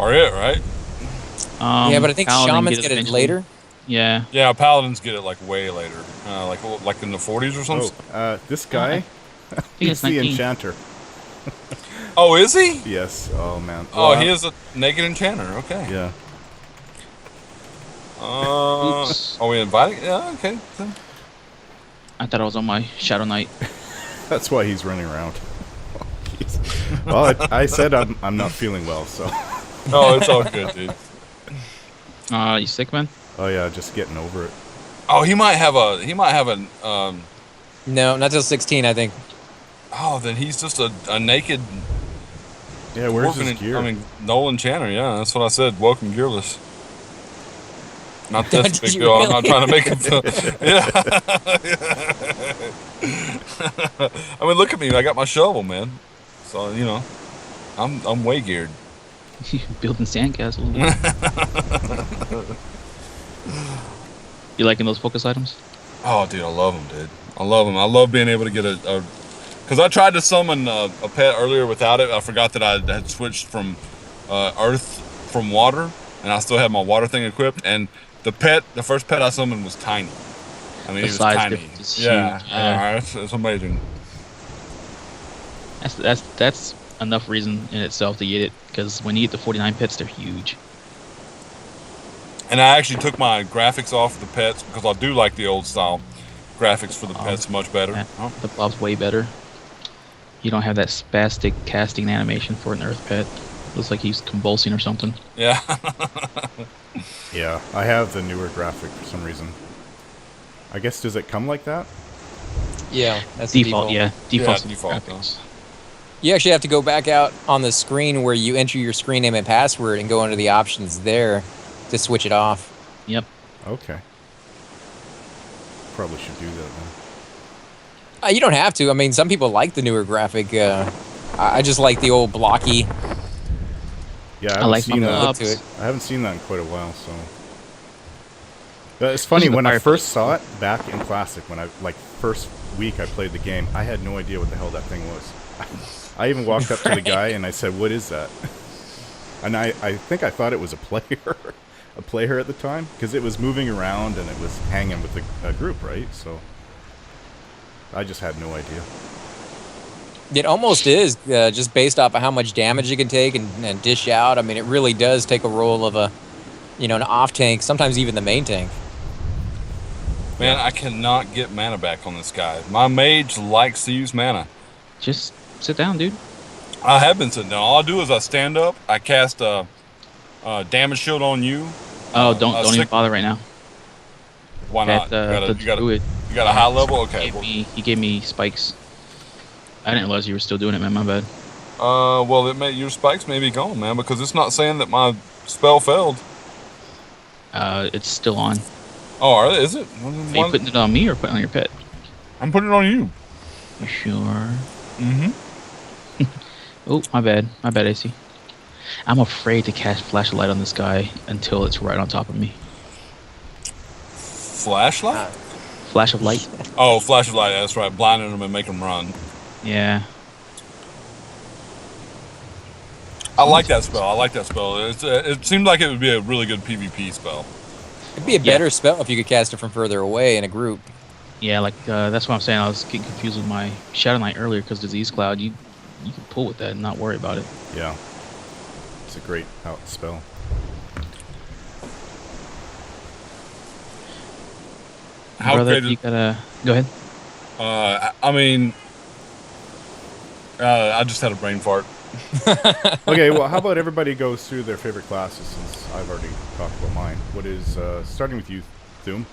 are it, right? Yeah, but I think Paladin shamans gets get it eventually. later. Yeah. Yeah, Paladins get it, like, way later. Like in the 40s or something? This guy, I think he's it's the 19. enchanter. Oh, is he? Yes. Oh man. Oh, Well, he is a naked enchanter. Okay. Yeah. Oops. Are we inviting? Yeah, okay. I thought I was on my Shadow Knight. That's why he's running around. Jeez. Well, I said I'm not feeling well, so. Oh, it's all good, dude. You sick, man? Oh yeah, just getting over it. Oh, he might have an, No, not till 16, I think. oh, then he's just a naked Yeah, where's Dwarven his gear? Nolan Channer, yeah, that's what I said. Welcome gearless. Not this Did big you deal. I'm not really? trying to make him feel. Yeah. I mean, look at me. I got my shovel, man. So you know, I'm way geared. Building sandcastles. You liking those focus items? Oh, dude, I love them, dude. I love them. I love being able to get a because I tried to summon a pet earlier without it. I forgot that I had switched from earth from water, and I still had my water thing equipped. And the first pet I summoned was tiny. I mean, The he was size tiny. difference is Yeah, huge, yeah. it's amazing. That's enough reason in itself to get it, because when you get the 49 pets, they're huge. And I actually took my graphics off the pets because I do like the old style. graphics for the pet's much better. Yeah, Oh. the blob's way better. You don't have that spastic casting animation for an earth pet. Looks like he's convulsing or something. Yeah. Yeah, I have the newer graphic for some reason. I guess, does it come like that? Yeah, that's Default, yeah. Default, default, graphics. You actually have to go back out on the screen where you enter your screen name and password and go under the options there to switch it off. Yep. Okay. Probably should do that then. You don't have to. I mean, some people like the newer graphic. I just like the old blocky. Yeah, I like seen my that. to it. I haven't seen that in quite a while, so. It's funny, Those are the when I fire first fights. saw it back in Classic, when I, like, first week I played the game, I had no idea what the hell that thing was. I even walked up to the guy and I said, "What is that?" And I think I thought it was a player at the time, because it was moving around and it was hanging with a group, right? So I just had no idea. It almost is, just based off of how much damage you can take and dish out. I mean, it really does take a role of an off tank, sometimes even the main tank. Man, I cannot get mana back on this guy. My mage likes to use mana. Just sit down, dude. I have been sitting down. All I do is I stand up, I cast a damage shield on you. Oh, don't even sick- bother right now. Why not? The You got druid a high level? Okay. he gave me spikes. I didn't realize you were still doing it, man. My bad. Well, your spikes may be gone, man, because it's not saying that my spell failed. It's still on. Oh, is it? Are you putting it on me or putting it on your pet? I'm putting it on you. You sure? Mm-hmm. Oh, my bad. My bad, AC. I'm afraid to cast flashlight on this guy until it's right on top of me. Flashlight? Flash of light? Oh, flashlight. That's right. Blinding them and make them run. Yeah. I like that spell. It seemed like it would be a really good PvP spell. It'd be a better spell if you could cast it from further away in a group. Yeah, like, that's what I'm saying. I was getting confused with my Shadow Knight earlier because Disease Cloud, you can pull with that and not worry about it. Yeah. It's a great out spell. How Brother, great you gotta... Go ahead. I just had a brain fart. Okay, well, how about everybody goes through their favorite classes, since I've already talked about mine. What is, starting with you, Thoom?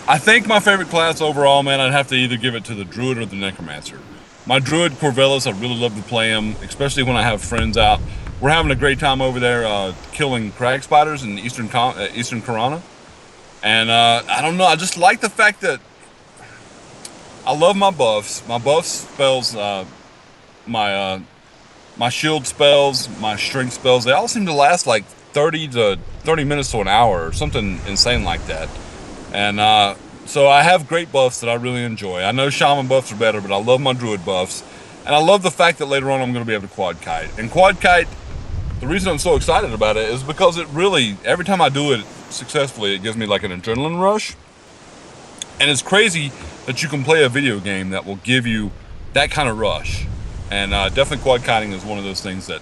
I think my favorite class overall, man, I'd have to either give it to the Druid or the Necromancer. My Druid Corvellis, I really love to play him, especially when I have friends out. We're having a great time over there killing crag spiders in Eastern Karana. And I don't know, I just like the fact that I love my buffs. My buff spells, my shield spells, my strength spells, they all seem to last like 30 minutes to an hour or something insane like that. And so I have great buffs that I really enjoy. I know shaman buffs are better, but I love my druid buffs. And I love the fact that later on I'm going to be able to quad kite. And quad kite, the reason I'm so excited about it is because it really, every time I do it successfully, it gives me like an adrenaline rush. And it's crazy that you can play a video game that will give you that kind of rush. And definitely quad kiting is one of those things that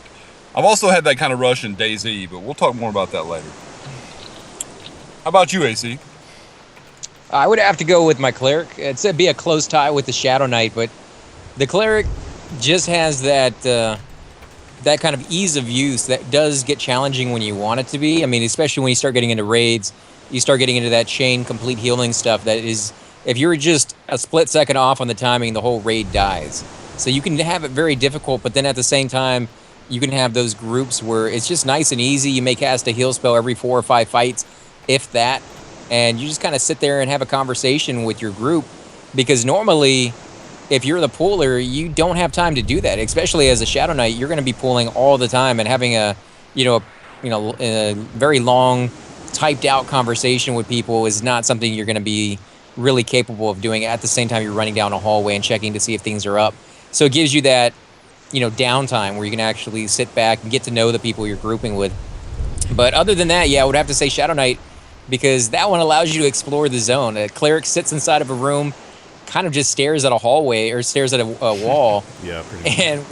I've also had that kind of rush in DayZ, but we'll talk more about that later. How about you, AC? I would have to go with my cleric. It'd be a close tie with the Shadow Knight, but the cleric just has that that kind of ease of use that does get challenging when you want it to be. I mean, especially when you start getting into raids, you start getting into that chain complete healing stuff that is, if you're just a split second off on the timing, the whole raid dies. So you can have it very difficult, but then at the same time, you can have those groups where it's just nice and easy. You may cast a heal spell every 4 or 5 fights, if that, and you just kind of sit there and have a conversation with your group, because normally, if you're the pooler, you don't have time to do that. Especially as a Shadow Knight, you're going to be pooling all the time, and having a very long, typed out conversation with people is not something you're going to be really capable of doing at the same time you're running down a hallway and checking to see if things are up. So it gives you that, downtime where you can actually sit back and get to know the people you're grouping with. But other than that, yeah, I would have to say Shadow Knight, because that one allows you to explore the zone. A cleric sits inside of a room, kind of just stares at a hallway or stares at a wall. Yeah, pretty much. And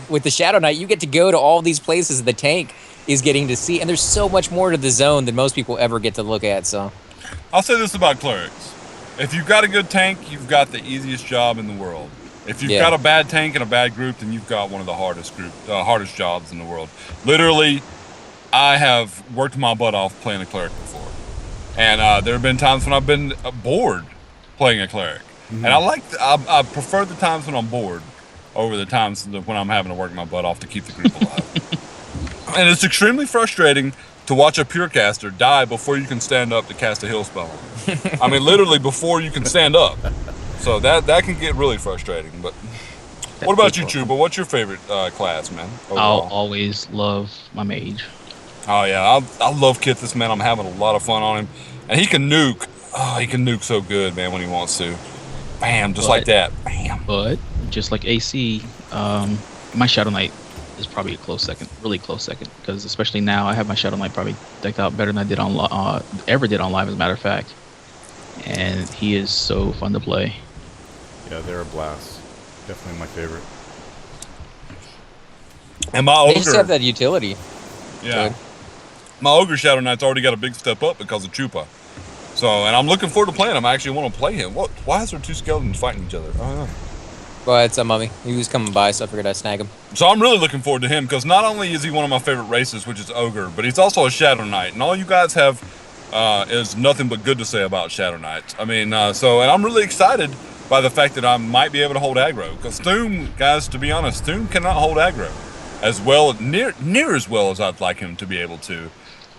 with the Shadow Knight, you get to go to all these places the tank is getting to see, and there's so much more to the zone than most people ever get to look at. So I'll say this about clerics. if you've got a good tank, you've got the easiest job in the world. If you've Yeah. got a bad tank and a bad group, then you've got one of the hardest jobs in the world. Literally, I have worked my butt off playing a cleric before, and there have been times when I've been bored playing a cleric, and I prefer the times when I'm bored over the times when I'm having to work my butt off to keep the group alive. And it's extremely frustrating to watch a purecaster die before you can stand up to cast a heal spell on him. I mean, literally before you can stand up. So that can get really frustrating. But what about you, Chuppa? What's your favorite class, man? I'll overall? always love my mage. Oh yeah, I love Kithis, man. I'm having a lot of fun on him, and he can nuke. Oh, he can nuke so good, man, when he wants to. Bam, just like that. Bam. But just like AC, my Shadow Knight is probably a close second, really close second, because especially now I have my Shadow Knight probably decked out better than I did on ever did on live, as a matter of fact. And he is so fun to play. Yeah, they're a blast. Definitely my favorite. And my ogre, They just have that utility. yeah, my ogre Shadow Knight's already got a big step up because of Chuppa. So, and I'm looking forward to playing him. I actually want to play him. What? Why is there two skeletons fighting each other? I don't know. Well, it's a mummy. He was coming by, so I figured I'd snag him. So I'm really looking forward to him because not only is he one of my favorite races, which is ogre, but he's also a Shadow Knight, and all you guys have is nothing but good to say about Shadow Knights. I mean, and I'm really excited by the fact that I might be able to hold aggro, because Thoom, guys, to be honest, Thoom cannot hold aggro as well, near as well as I'd like him to be able to.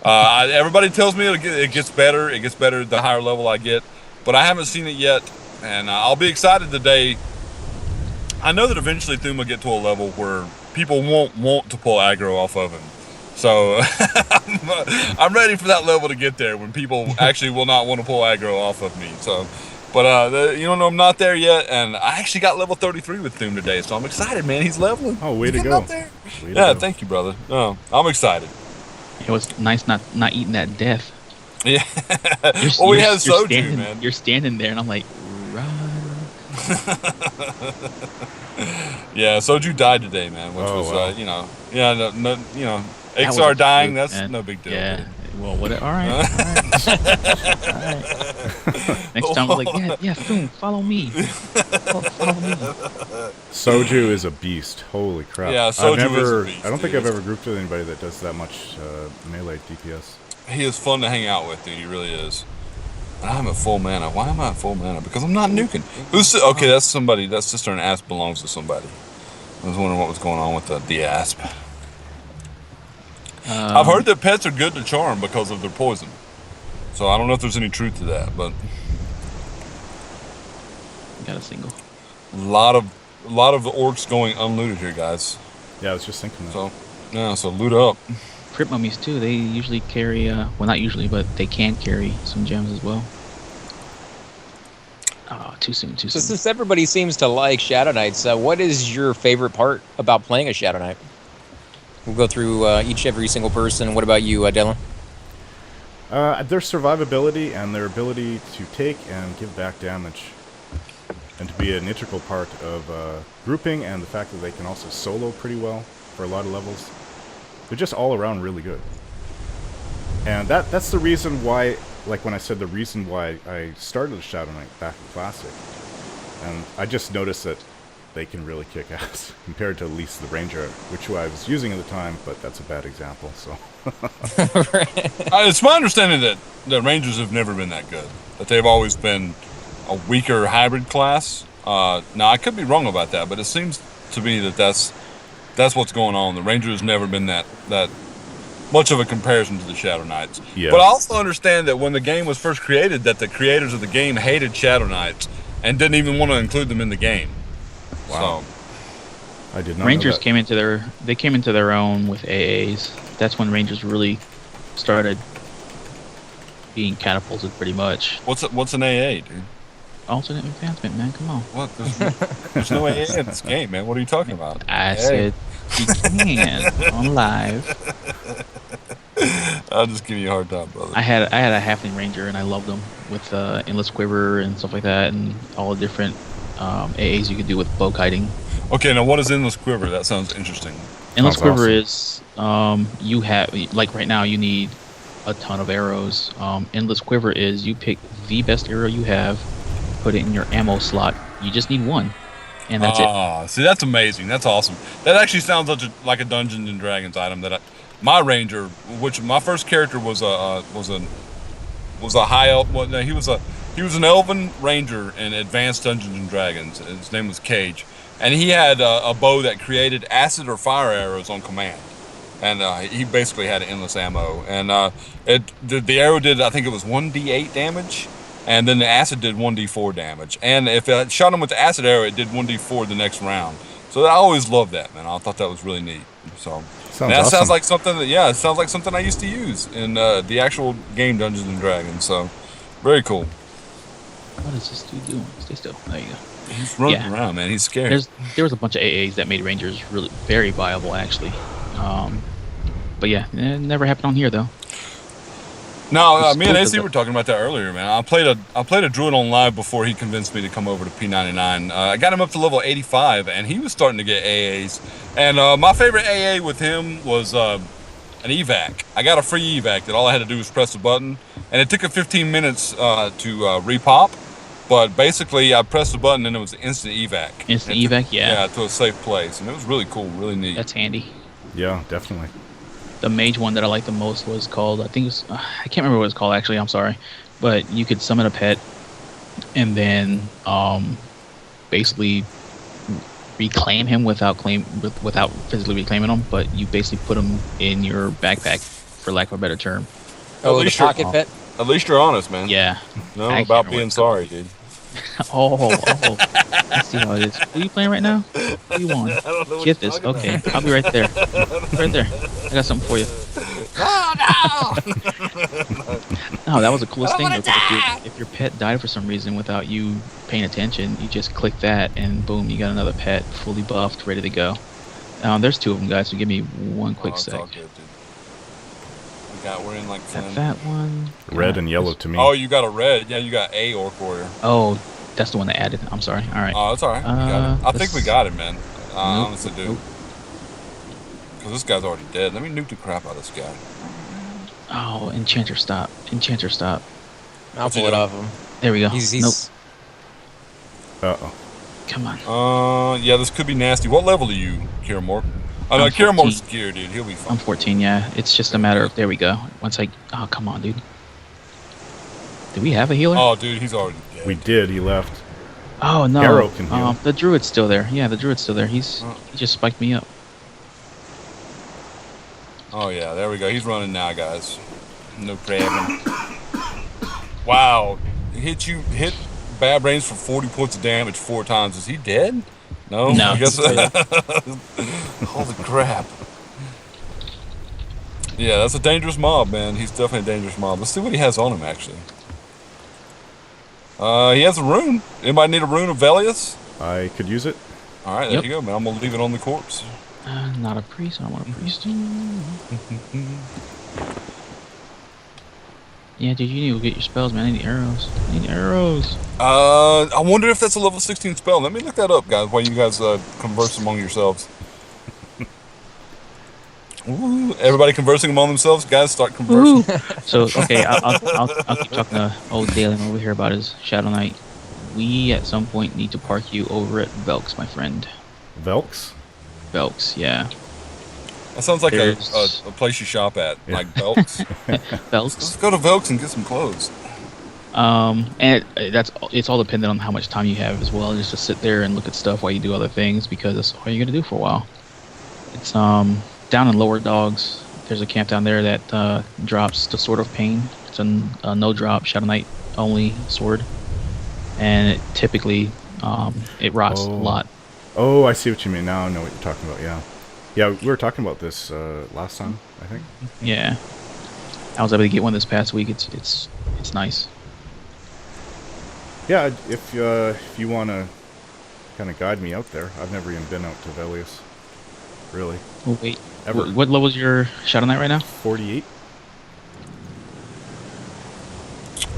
Everybody tells me it gets better. It gets better the higher level I get, but I haven't seen it yet, and I'll be excited the day. I know that eventually Thoom will get to a level where people won't want to pull aggro off of him. So I'm ready for that level to get there when people actually will not want to pull aggro off of me. So, but I'm not there yet, and I actually got level 33 with Thoom today, so I'm excited, man. He's leveling. Oh, way He's to getting go. up there. Way to Yeah, go. thank you, brother. No, I'm excited. It was nice not eating that death. Yeah. Well, we had Soju, standing, man. You're standing there, and I'm like, run. Yeah, Soju died today, man, which Oh, was, wow. That was Ixar a dying, fluke, that's man. no big deal. Yeah. Well, what? All right. All right. Next time, I was like, yeah, Thoom, follow me. Follow me. Soju is a beast. Holy crap. Yeah, Soju is a beast, I don't think dude. I've ever grouped with anybody that does that much melee DPS. He is fun to hang out with, dude. He really is. And I'm at full mana. Why am I at full mana? Because I'm not nuking. Okay, that's somebody. That Sister and Asp belongs to somebody. I was wondering what was going on with the Asp. I've heard that pets are good to charm because of their poison. So I don't know if there's any truth to that, but Got a single. a lot of orcs going unlooted here, guys. Yeah, I was just thinking that. So yeah, so loot up. Crypt mummies too. They usually carry, well, not usually, but they can carry some gems as well. Oh, too soon. So since everybody seems to like Shadow Knights, what is your favorite part about playing a Shadow Knight? We'll go through every single person. What about you, Dylan? Their survivability and their ability to take and give back damage, and to be an integral part of grouping, and the fact that they can also solo pretty well for a lot of levels. They're just all around really good. And that's the reason why, like when I said the reason why I started the Shadow Knight back in Classic. And I just noticed that they can really kick ass compared to at least the Ranger, which I was using at the time, but that's a bad example, so. It's my understanding that Rangers have never been that good. That they've always been a weaker hybrid class. Now, I could be wrong about that, but it seems to me that's what's going on. The Ranger has never been that much of a comparison to the Shadow Knights. Yeah. But I also understand that when the game was first created, that the creators of the game hated Shadow Knights and didn't even want to include them in the game. Wow. So, I did not Rangers know that. came into their own with AAs. That's when Rangers really started being catapulted, pretty much. what's an AA, dude? Alternate advancement, man. Come on. What? There's no AA in this game, man. What are you talking about? I said he can on live. I'll just give you a hard time, brother. I had a halfling ranger and I loved them with endless quiver and stuff like that, and all the different AAs you could do with bow kiting. Okay, now what is Endless Quiver? That sounds interesting. Endless Sounds quiver is you have, like right now you need a ton of arrows. Endless quiver is you pick the best arrow you have, put it in your ammo slot. You just need one, and that's it. See, that's amazing. That's awesome. That actually sounds like a Dungeons and Dragons item that my ranger, which my first character was a high elf. Well, no, he was an elven ranger in Advanced Dungeons and Dragons. His name was Cage, and he had a bow that created acid or fire arrows on command. And he basically had endless ammo, and the arrow did, I think it was 1d8 damage, and then the acid did 1d4 damage. And if it shot him with the acid arrow, it did 1d4 the next round. So I always loved that, man. I thought that was really neat. So Sounds that awesome. sounds like something that, yeah, it sounds like something I used to use in the actual game Dungeons and Dragons. So very cool. What is this dude doing? Stay still. There you go. He's running around, man. He's scary. There was a bunch of AAs that made Rangers really very viable, actually. But yeah, it never happened on here though. No, me and AC were talking about that earlier, man. I played a druid on live before he convinced me to come over to P99. I got him up to level 85, and he was starting to get AAs. And my favorite AA with him was an evac. I got a free evac that all I had to do was press a button, and it took 15 minutes to repop. But basically, I pressed the button and it was an instant evac. Instant evac, yeah. Yeah, to a safe place, and it was really cool, really neat. That's handy. Yeah, definitely. The mage one that I liked the most was called, I think it was, I can't remember what it's called actually, I'm sorry. But you could summon a pet and then basically reclaim him without physically reclaiming him, but you basically put him in your backpack, for lack of a better term. Oh, the pocket pet? At least you're honest, man. Yeah. No, about being sorry, dude. Oh. Let's see how it is. Who are you playing right now? Who you want? Get this. Okay, I'll be right there. Right there. I got something for you. Oh, No, that was the coolest thing. If your pet died for some reason without you paying attention, you just click that and boom, you got another pet fully buffed, ready to go. There's two of them, guys, so give me one quick sec. We're in like That one. Red and yellow to me. Oh, you got a red. Yeah, you got a Orc Warrior. Oh, that's the one that added. I'm sorry. All right. Oh, that's all right. We got it. I think we got it, man. I Nope. honestly do. Nope. Because this guy's already dead. Let me nuke the crap out of this guy. Oh, Enchanter stop. Enchanter stop. I'll What's he pull it doing? off him. There we go. He's Uh-oh. Come on. Yeah, this could be nasty. What level are you, Kiramork? Oh, no, I'm Kiramork's 14. scared, dude. He'll be fine. I'm 14, yeah. It's just a matter of, there we go. Oh, come on, dude. Do we have a healer? Oh, dude, he's already dead. We did. He left. Oh, no. Arrow can heal. The druid's still there. Yeah, the druid's still there. He just spiked me up. Oh, yeah, there we go. He's running now, guys. No problem. Wow. Hit Bad Brains for 40 points of damage 4 times. Is he dead? No? No. I guess Holy crap. Yeah, that's a dangerous mob, man. He's definitely a dangerous mob. Let's see what he has on him, actually. He has a rune. Anybody need a rune of Velius? I could use it. All right, there you go, man. I'm going to leave it on the corpse. Not a priest. I don't want a priest. Yeah, dude, you need to get your spells, man. I need arrows. I need arrows. I wonder if that's a level 16 spell. Let me look that up, guys, while you guys converse among yourselves. Ooh, everybody conversing among themselves? Guys, start conversing. So, okay, I'll keep talking to old Dalen over here about his Shadow Knight. We, at some point, need to park you over at Velk's, my friend. Velks? Velk's, yeah. That sounds like a There's- place you shop at, like Velks. Velk's. Let's go to Velks and get some clothes. And it's all dependent on how much time you have as well, just to sit there and look at stuff while you do other things, because that's all you're gonna do for a while. It's down in Lower Dogs. There's a camp down there that drops the Sword of Pain. It's a no drop Shadow Knight only sword, and it typically it rots a lot. Oh, I see what you mean. Now I know what you're talking about, yeah. Yeah, we were talking about this last time, I think. Yeah, I was able to get one this past week. It's nice. Yeah, if you want to kind of guide me out there. I've never even been out to Velius, really. Oh wait, Ever. what level is your Shadow Knight right now? 48.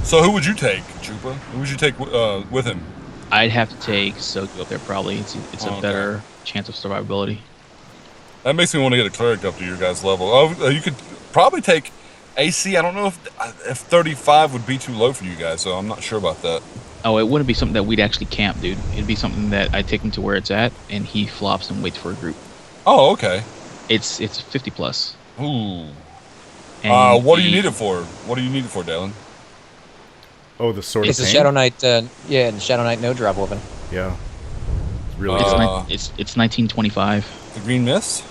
So who would you take, Chuppa? Who would you take with him? I'd have to take Soku up there probably. It's a better chance of survivability. That makes me want to get a cleric up to your guys' level. Oh, you could probably take AC. I don't know if 35 would be too low for you guys, so I'm not sure about that. Oh, it wouldn't be something that we'd actually camp, dude. It'd be something that I take him to where it's at, and he flops and waits for a group. Oh, okay. It's 50 plus. Ooh. And What do you need it for? What do you need it for, Dalen? Oh, the sword It's of a pain? Shadow Knight. The Shadow Knight no drop weapon. Yeah. It's really It's, good. it's 1925. The green mist?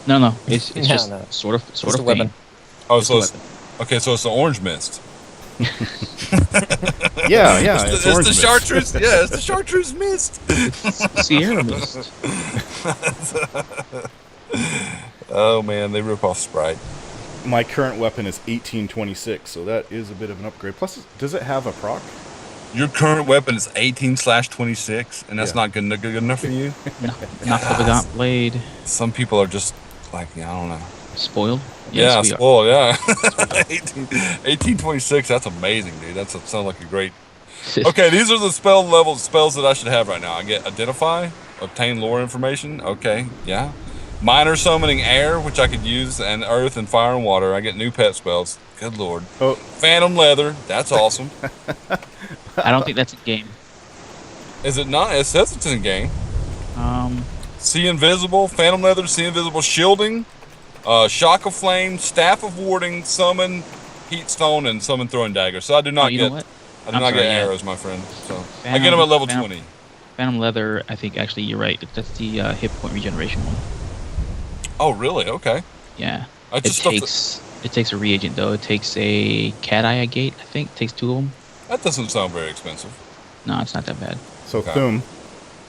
No, it's No, just no. sort of Just a pain. weapon. Oh, It's so a it's okay. So it's the orange mist. Yeah, It's orange the mist. chartreuse. Yeah, it's the chartreuse mist. Sierra Mist. Oh man, they rip off Sprite. My current weapon is 1826, so that is a bit of an upgrade. Plus, does it have a proc? Your current weapon is 18/26, and that's Yeah. not good enough for you. Not the Gaunt Blade. Some people are just like, I don't know. Spoiled? Yeah, we are. spoiled. Yeah, 1826. That's amazing, dude. That sounds like a great. Okay, these are the spells that I should have right now. I get Identify, Obtain Lore Information. Okay, yeah. Minor Summoning Air, which I could use, and Earth and Fire and Water. I get new pet spells. Good lord. Oh, Phantom Leather. That's awesome. I don't think that's a game. Is it not? It says it's in game. See Invisible, Phantom Leather, See Invisible, Shielding, Shock of Flame, Staff of Warding, Summon, Heat Stone, and Summon Throwing Dagger. So I do not you get. know what? I do I'm not sorry, get yeah. arrows, my friend. So I get them at level 20. Phantom Leather, I think actually you're right. That's the hit point regeneration one. Oh, really? Okay. Yeah. I just stuffed It takes a reagent though. It takes a Cat Eye Gate, I think. It takes 2 of them. That doesn't sound very expensive. No, it's not that bad. so Okay. Thum,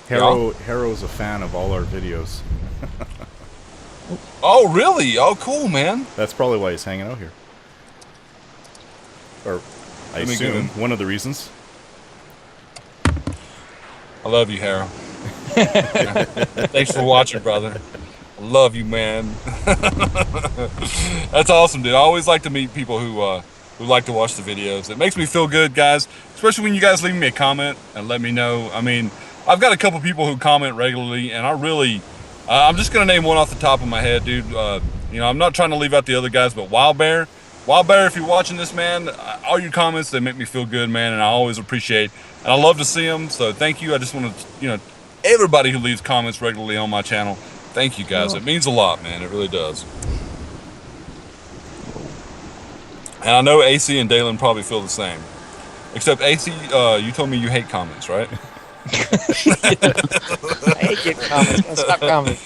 Harrow's a fan of all our videos. Oh, really? Oh, cool, man. That's probably why he's hanging out here. Or, I Let me get assume, him. one of the reasons. I love you, Harrow. Thanks for watching, brother. I love you, man. That's awesome, dude. I always like to meet people who like to watch the videos. It makes me feel good, guys. Especially when you guys leave me a comment and let me know. I mean, I've got a couple people who comment regularly, and I really, I'm just gonna name one off the top of my head, dude. I'm not trying to leave out the other guys, but Wild Bear, if you're watching this, man, all your comments, they make me feel good, man, and I always appreciate, and I love to see them. So thank you. I just want to, everybody who leaves comments regularly on my channel. Thank you, guys. It means a lot, man. It really does. And I know AC and Dalen probably feel the same. Except AC, you told me you hate comments, right? I hate getting comments. Stop commenting.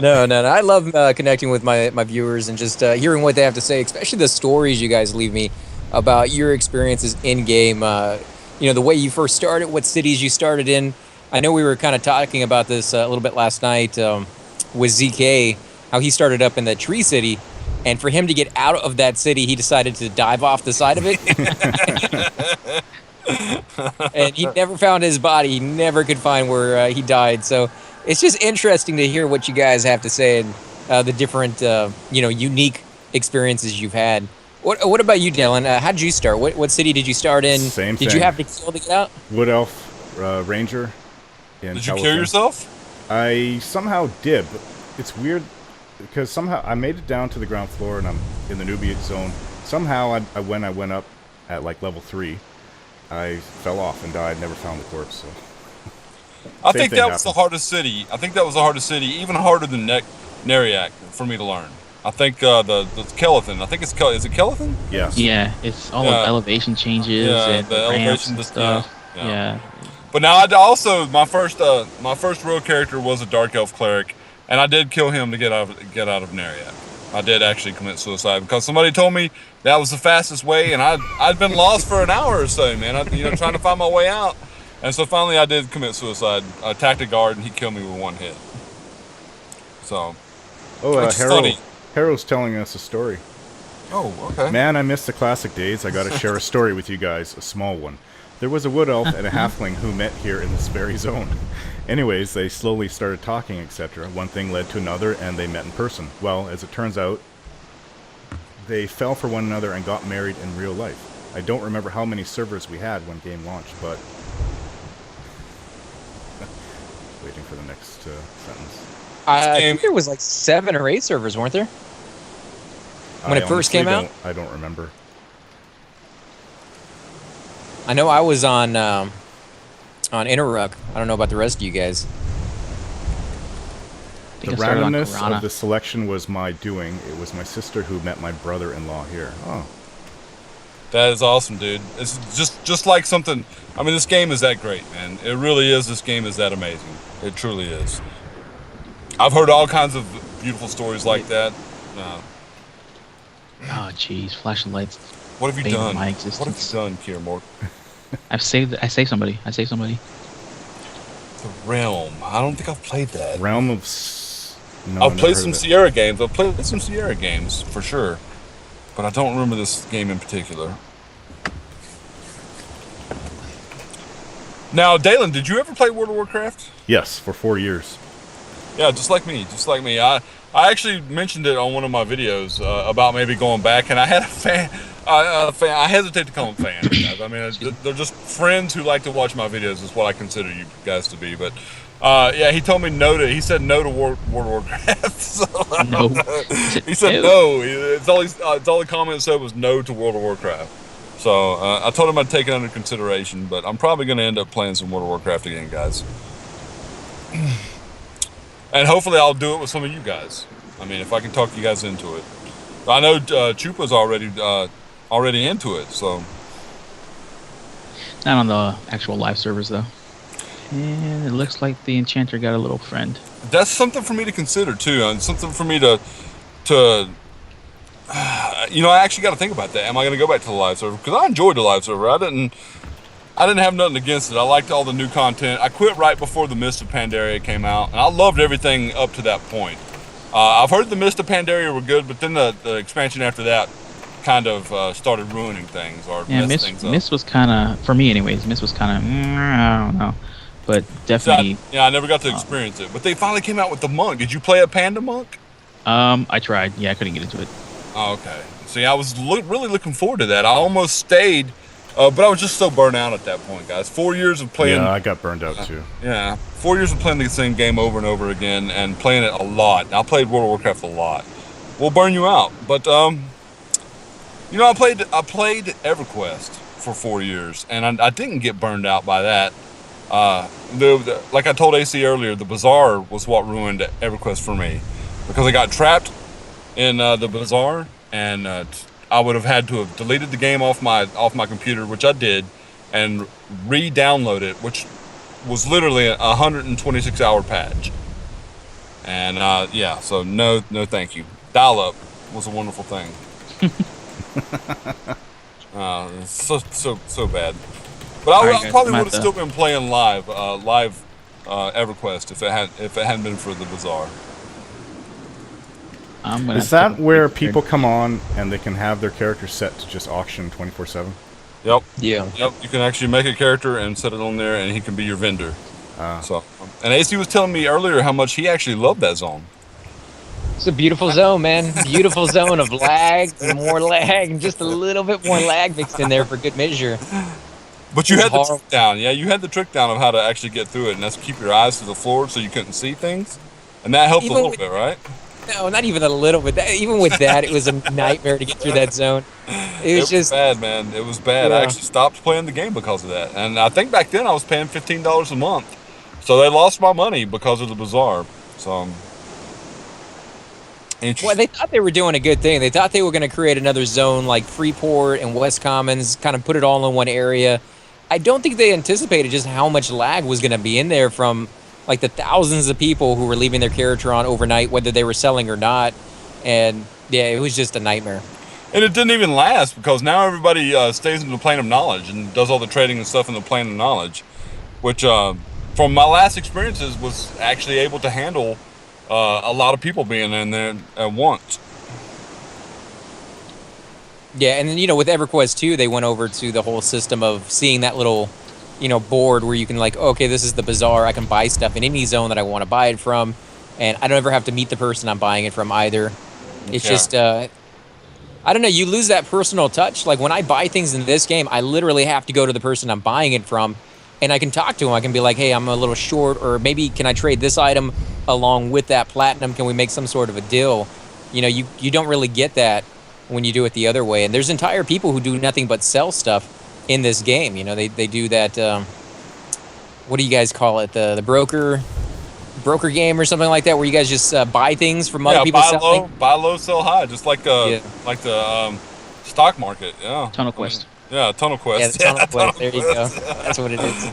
No. I love connecting with my viewers and just hearing what they have to say, especially the stories you guys leave me about your experiences in game. The way you first started, what cities you started in. I know we were kind of talking about this a little bit last night with ZK, how he started up in the Tree City, and for him to get out of that city, he decided to dive off the side of it. And he never found his body. He never could find where he died. So it's just interesting to hear what you guys have to say and the different, unique experiences you've had. What about you, Dylan? How did you start? What city did you start in? Same Did thing. you have to kill to get out? Wood Elf Ranger. In Did you kill California. yourself? I somehow did, but it's weird because somehow I made it down to the ground floor and I'm in the newbie zone. Somehow when I went up at like level 3, I fell off and died. Never found the corpse. So I Same think thing that was the happened. hardest city. I think that was the hardest city, even harder than Neriak for me to learn. I think the Kelethan. I think is it Kelethan? yes. Yeah, it's all Yeah. the elevation changes Yeah, and the the ramps elevation and just- stuff. yeah. Yeah. But now I also my first real character was a Dark Elf cleric, and I did kill him to get out of Neriak. I did actually commit suicide because somebody told me that was the fastest way, and I'd been lost for an hour or so, man. Trying to find my way out, and so finally I did commit suicide. I attacked a guard, and he killed me with one hit. So, Oh, which is funny. Harrow's telling us a story. Oh, okay. Man, I miss the classic days. I got to share a story with you guys, a small one. There was a wood elf and a halfling who met here in this very zone. Anyways, they slowly started talking, etc. One thing led to another, and they met in person. Well, as it turns out, they fell for one another and got married in real life. I don't remember how many servers we had when game launched, but... waiting for the next sentence. I think there was like 7 or 8 servers, weren't there? When it first came out? I don't remember. I know I was on on Interruck. I don't know about the rest of you guys. The I started on randomness Piranha. of the selection was my doing. It was my sister who met my brother-in-law here. Oh, That is awesome, dude. It's just like something. I mean, this game is that great, man. It really is. This game is that amazing. It truly is. I've heard all kinds of beautiful stories like that. Oh, jeez, flashing lights. What have you Bane of done? my What have existence. you done, Kiermore? I saved somebody. I saved somebody. The Realm. I don't think I've played that. Realm of... No, I've never played heard some of it. Sierra games. I've played some Sierra games for sure, but I don't remember this game in particular. Now, Dalen, did you ever play World of Warcraft? Yes, for 4 years. Yeah, just like me. I actually mentioned it on one of my videos about maybe going back, and I had a fan. I hesitate to call them fans. Guys. I mean, they're just friends who like to watch my videos. Is what I consider you guys to be. But yeah, he told me no to. He said no to World of Warcraft. So, No. he said no. It's all the comment said was no to World of Warcraft. So I told him I'd take it under consideration, but I'm probably going to end up playing some World of Warcraft again, guys. And hopefully I'll do it with some of you guys. I mean, if I can talk you guys into it. I know Chuppa's already into it, so. Not on the actual live servers though. And it looks like the enchanter got a little friend. That's something for me to consider too, and something for me to I actually got to think about that. Am I going to go back to the live server? Because I enjoyed the live server. I didn't have nothing against it. I liked all the new content. I quit right before the Mist of Pandaria came out, and I loved everything up to that point. I've heard the Mist of Pandaria were good, but then the expansion after that kind of started ruining things or Yeah, messed things up. Mist was kind of, for me anyways, Mist was kind of, I don't know. But definitely. I never got to experience it. But they finally came out with the monk. Did you play a panda monk? I tried. Yeah, I couldn't get into it. Oh, okay. See, I was really looking forward to that. I almost stayed, but I was just so burnt out at that point, guys. 4 years of playing. Yeah, I got burned out too. Yeah, 4 years of playing the same game over and over again and playing it a lot. I played World of Warcraft a lot. We'll burn you out, but I played EverQuest for 4 years, and I didn't get burned out by that. Like I told AC earlier, the Bazaar was what ruined EverQuest for me, because I got trapped in the Bazaar, and I would have had to have deleted the game off my computer, which I did, and re-download it, which was literally a 126-hour patch. And yeah, so no, thank you. Dial-up was a wonderful thing. So bad. But I Alright, guys, probably I'm would at have still been playing live EverQuest if it hadn't been for the Bazaar. I'm gonna Is that have to- where people come on and they can have their character set to just auction 24/7? Yep. Yeah. Yep. You can actually make a character and set it on there, and he can be your vendor. So, and AC was telling me earlier how much he actually loved that zone. It's a beautiful zone, man. Beautiful zone of lag, more lag, and just a little bit more lag mixed in there for good measure. But you It's had the horrible. trick down. Yeah, you had the trick down of how to actually get through it, and that's keep your eyes to the floor so you couldn't see things. And that helped Even a little with- bit, right? No, not even a little bit. Even with that, it was a nightmare to get through that zone. It was just bad, man. It was bad. I Yeah. actually stopped playing the game because of that. And I think back then I was paying $15 a month. So they lost my money because of the Bazaar. So, interesting. well, they thought they were doing a good thing. They thought they were going to create another zone like Freeport and West Commons, kind of put it all in one area. I don't think they anticipated just how much lag was going to be in there from like the thousands of people who were leaving their character on overnight, whether they were selling or not. And yeah, it was just a nightmare. And it didn't even last because now everybody stays in the plane of knowledge and does all the trading and stuff in the plane of knowledge, which from my last experiences was actually able to handle a lot of people being in there at once. Yeah, and then, with EverQuest 2, they went over to the whole system of seeing that little, board where you can like, okay, this is the Bazaar. I can buy stuff in any zone that I want to buy it from, and I don't ever have to meet the person I'm buying it from either. It's Yeah. just, I don't know, you lose that personal touch. Like when I buy things in this game, I literally have to go to the person I'm buying it from, and I can talk to him. I can be like, hey, I'm a little short, or maybe can I trade this item along with that platinum? Can we make some sort of a deal? You don't really get that when you do it the other way. And there's entire people who do nothing but sell stuff in this game. They do that what do you guys call it? The broker game or something like that, where you guys just buy things from other people selling. Buy low, sell high, just like the stock market. Yeah. Tunnel Quest. Yeah, Tunnel Quest. Yeah, the Tunnel Quest. There you go. That's what it is.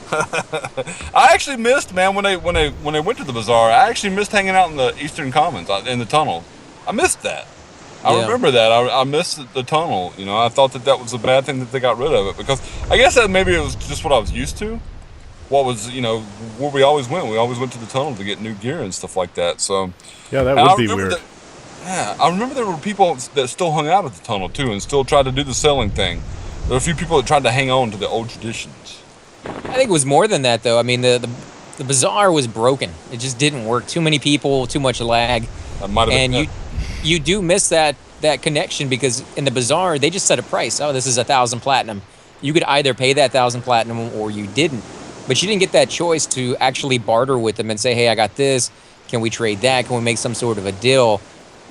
I actually missed, man, when they went to the bazaar. I actually missed hanging out in the Eastern Commons in the tunnel. I missed that. I remember that. I missed the tunnel. You know, I thought that was a bad thing that they got rid of it, because I guess that maybe it was just what I was used to. What was, you know, where we always went. We always went to the tunnel to get new gear and stuff like that. So yeah, that would be weird. I remember there were people that still hung out at the tunnel too, and still tried to do the selling thing. There were a few people that tried to hang on to the old traditions. I think it was more than that, though. I mean, the bazaar was broken. It just didn't work. Too many people, too much lag. That might have been. You do miss that connection, because in the bazaar they just set a price. Oh, this is 1,000 platinum. You could either pay that 1,000 platinum or you didn't. But you didn't get that choice to actually barter with them and say, hey, I got this. Can we trade that? Can we make some sort of a deal?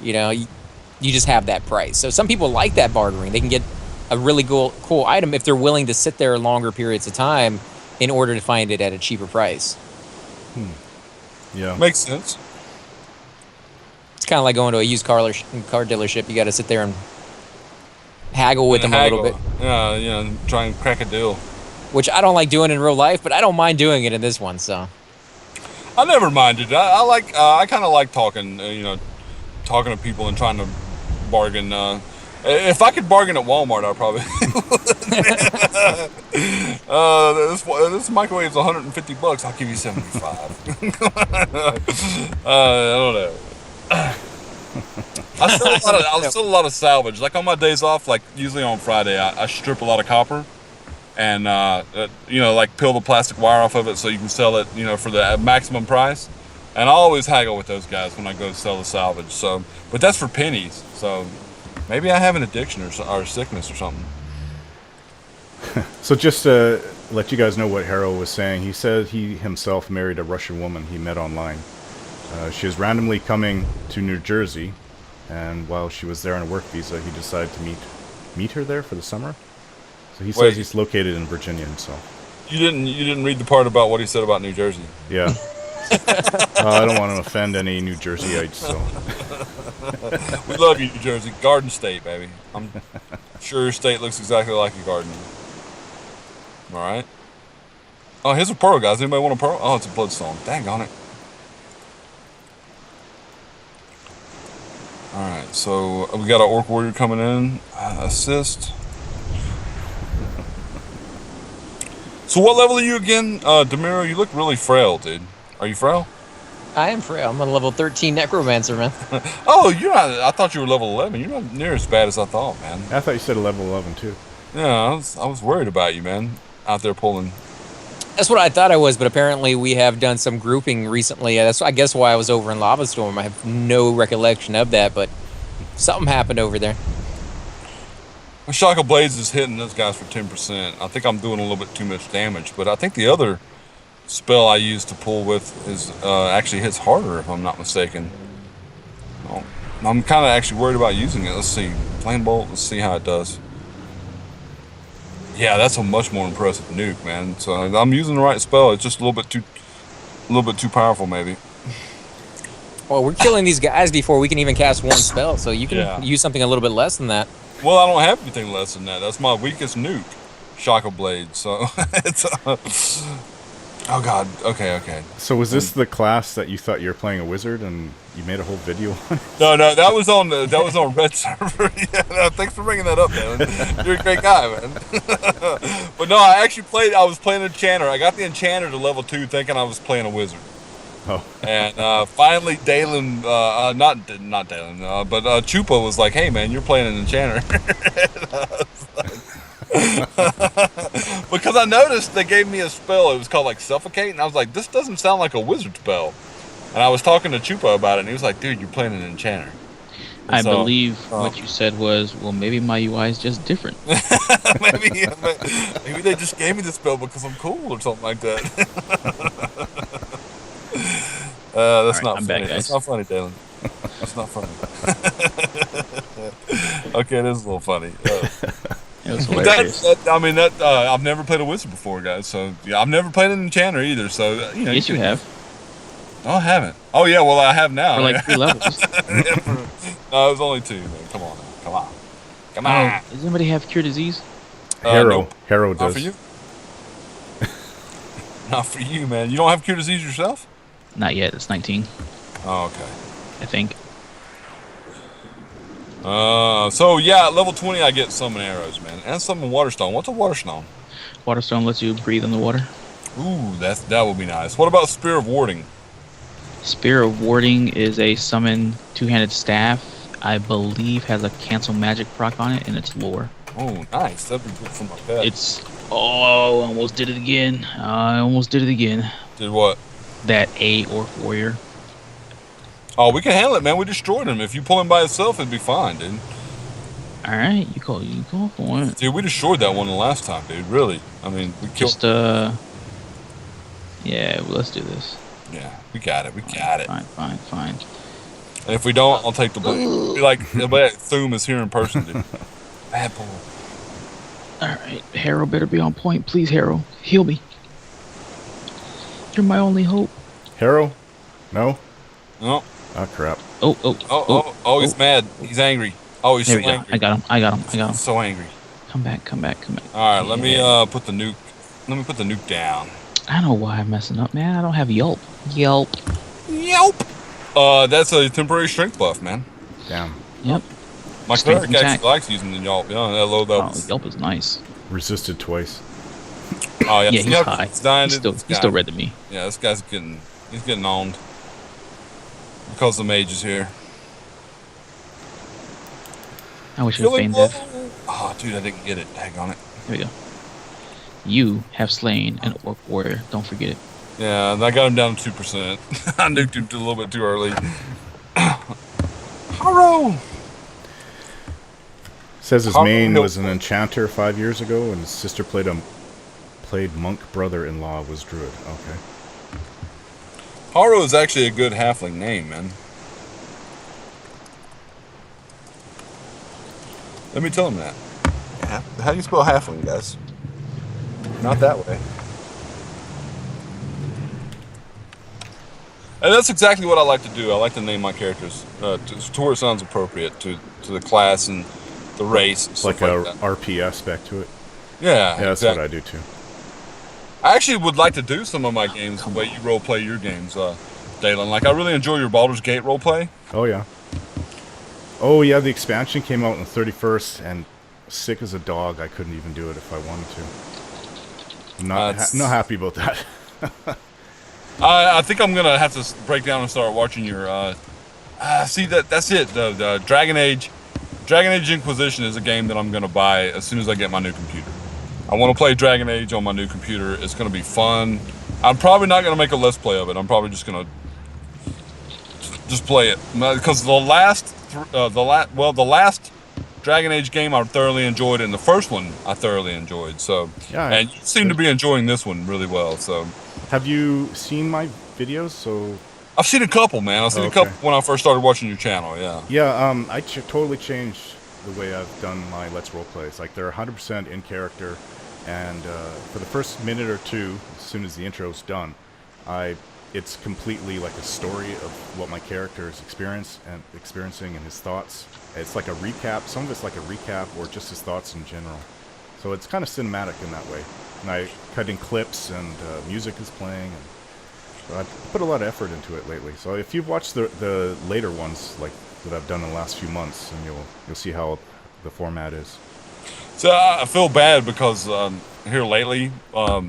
You know, you just have that price. So some people like that bartering. They can get a really cool item if they're willing to sit there longer periods of time in order to find it at a cheaper price. Yeah. Makes sense. It's kind of like going to a used car dealership. You got to sit there and haggle with them a little bit. Yeah, try and crack a deal. Which I don't like doing in real life, but I don't mind doing it in this one. So I never minded. I kind of like talking. Talking to people and trying to bargain. If I could bargain at Walmart, I probably would. This microwave's $150. I'll give you 75. I don't know. I sell a lot of salvage. Like on my days off, like usually on Friday, I strip a lot of copper. And like peel the plastic wire off of it so you can sell it, for the maximum price. And I always haggle with those guys when I go sell the salvage. So, but that's for pennies. So maybe I have an addiction or sickness or something. So just to let you guys know what Harold was saying, he said he himself married a Russian woman he met online. She was randomly coming to New Jersey, and while she was there on a work visa, he decided to meet her there for the summer. So he says he's located in Virginia himself. You didn't read the part about what he said about New Jersey. Yeah. I don't want to offend any New Jerseyites, so. We love you, New Jersey. Garden State, baby. I'm sure your state looks exactly like a garden. All right. Oh, here's a pearl, guys. Anybody want a pearl? Oh, it's a bloodstone. Dang on it. All right, so we got an Orc Warrior coming in. Assist. So what level are you again, Demiro? You look really frail, dude. Are you frail? I am frail. I'm a level 13 necromancer, man. Oh, you're not. I thought you were level 11. You're not near as bad as I thought, man. I thought you said level 11 too. Yeah, I was worried about you, man. Out there pulling. That's what I thought I was, but apparently we have done some grouping recently. That's, I guess, why I was over in Lava Storm. I have no recollection of that, but something happened over there. Shock of Blades is hitting those guys for 10%. I think I'm doing a little bit too much damage, but I think the other spell I use to pull with is actually hits harder, if I'm not mistaken. Well, I'm kind of actually worried about using it. Let's see. Flame Bolt, let's see how it does. Yeah, that's a much more impressive nuke, man. So I'm using the right spell. It's just a little bit too powerful, maybe. Well, we're killing these guys before we can even cast one spell, so you can use something a little bit less than that. Well, I don't have anything less than that. That's my weakest nuke, Shock of Blade. So it's. Oh God. Okay. So was this the class that you thought you were playing a wizard and you made a whole video on it? No, that was on Red server. Yeah, no, thanks for bringing that up, man. You're a great guy, man. But no, I was playing Enchanter. I got the Enchanter to level 2, thinking I was playing a wizard. Oh. And finally, Dalen, not Dalen, but Chuppa was like, "Hey, man, you're playing an Enchanter." Because I noticed they gave me a spell. It was called like Suffocate, and I was like, "This doesn't sound like a wizard spell." And I was talking to Chuppa about it, and he was like, "Dude, you're playing an Enchanter." And I believe what you said was, "Well, maybe my UI is just different." maybe they just gave me the spell because I'm cool or something like that. That's not funny. That's not funny, Dalen. That's not funny. Okay, it is a little funny. It was But hilarious. I mean, I've never played a wizard before, guys. So yeah, I've never played an enchanter either. So you know, Yes, you have. No, I haven't. Oh yeah, well I have now. For like 3 levels. No, it was only 2, man. Come on, come Oh, on. does anybody have cure disease? Harrow. Nope. Harrow Not does. for you. Not for you, man. You don't have cure disease yourself? Not yet. It's 19, Oh, okay. I think. So yeah, at level 20 I get summon arrows, man, and summon waterstone. What's a waterstone? Waterstone lets you breathe in the water. Ooh, that would be nice. What about spear of warding? Spear of Warding is a summon 2-handed staff. I believe has a cancel magic proc on it, and it's lore. Oh, nice. That'd be good for my pet. It's oh, I almost did it again. Did what? That A Orc Warrior. Oh, we can handle it, man. We destroyed him. If you pull him by itself, it'd be fine, dude. All right, you go for it. Dude, we destroyed that one the last time, dude. Really. I mean, we killed. Just yeah, well, let's do this. Yeah, we got it. We got it. Fine. And if we don't, I'll take the blame. Be like, Thum is here in person, dude. Bad boy. All right, Harrow better be on point, please. Harrow, heal me. You're my only hope. Harrow? No? No. Oh, crap. Oh, He's mad. He's angry. Oh, he's so there we go. angry. I got him. So angry. Come back. All right, let me put the nuke. Let me put the nuke down. I don't know why I'm messing up, man. I don't have Yelp. Yelp. That's a temporary strength buff, man. Damn. Yep. My Strength cleric and actually likes using the Yelp. Yeah, that low level. Oh, Yelp is nice. Resisted twice. Oh yeah, Yeah, he's high. He's dying. He's still red to me. Yeah, this guy's getting owned because the mage is here. I wish it was Bane Death. Oh, dude, I didn't get it. Hang on it. There we go. You have slain an Orc Warrior. Don't forget it. Yeah, and I got him down to 2%. I nuked him a little bit too early. Harrow! Says his Harrow main Hill- was an enchanter 5 years ago, and his sister played monk brother-in-law was druid. Okay. Harrow is actually a good halfling name, man. Let me tell him that. How do you spell halfling, guys? Not that way. And that's exactly what I like to do. I like to name my characters to where it sounds appropriate to the class and the race. And It's stuff like a that. RP aspect to it. Yeah, Yeah, that's exactly. what I do too. I actually would like to do some of my games the way you role play your games, Dalen. Like I really enjoy your Baldur's Gate role play. Oh yeah. Oh yeah, the expansion came out on the 31st, and sick as a dog, I couldn't even do it if I wanted to. I'm not happy about that. I think I'm gonna have to break down and start watching your. See that's it. The Dragon Age Inquisition is a game that I'm gonna buy as soon as I get my new computer. I want to play Dragon Age on my new computer. It's gonna be fun. I'm probably not gonna make a let's play of it. I'm probably just gonna play it because the last Dragon Age game I thoroughly enjoyed, and the first one I thoroughly enjoyed. So Yeah, and you seem to be enjoying this one really well. So. Have you seen my videos? So I've seen a couple, man. I've seen a couple when I first started watching your channel, yeah. yeah, I totally changed the way I've done my Let's Role plays. Like they're 100% in character, and for the first minute or two, as soon as the intro's done, it's completely like a story of what my character is experiencing and his thoughts. It's like a recap. Some of it's like a recap or just his thoughts in general. So it's kind of cinematic in that way. And I cut in clips, and music is playing. And so I put a lot of effort into it lately. So if you've watched the later ones, like that I've done in the last few months, and you'll see how the format is. So I feel bad because here lately, I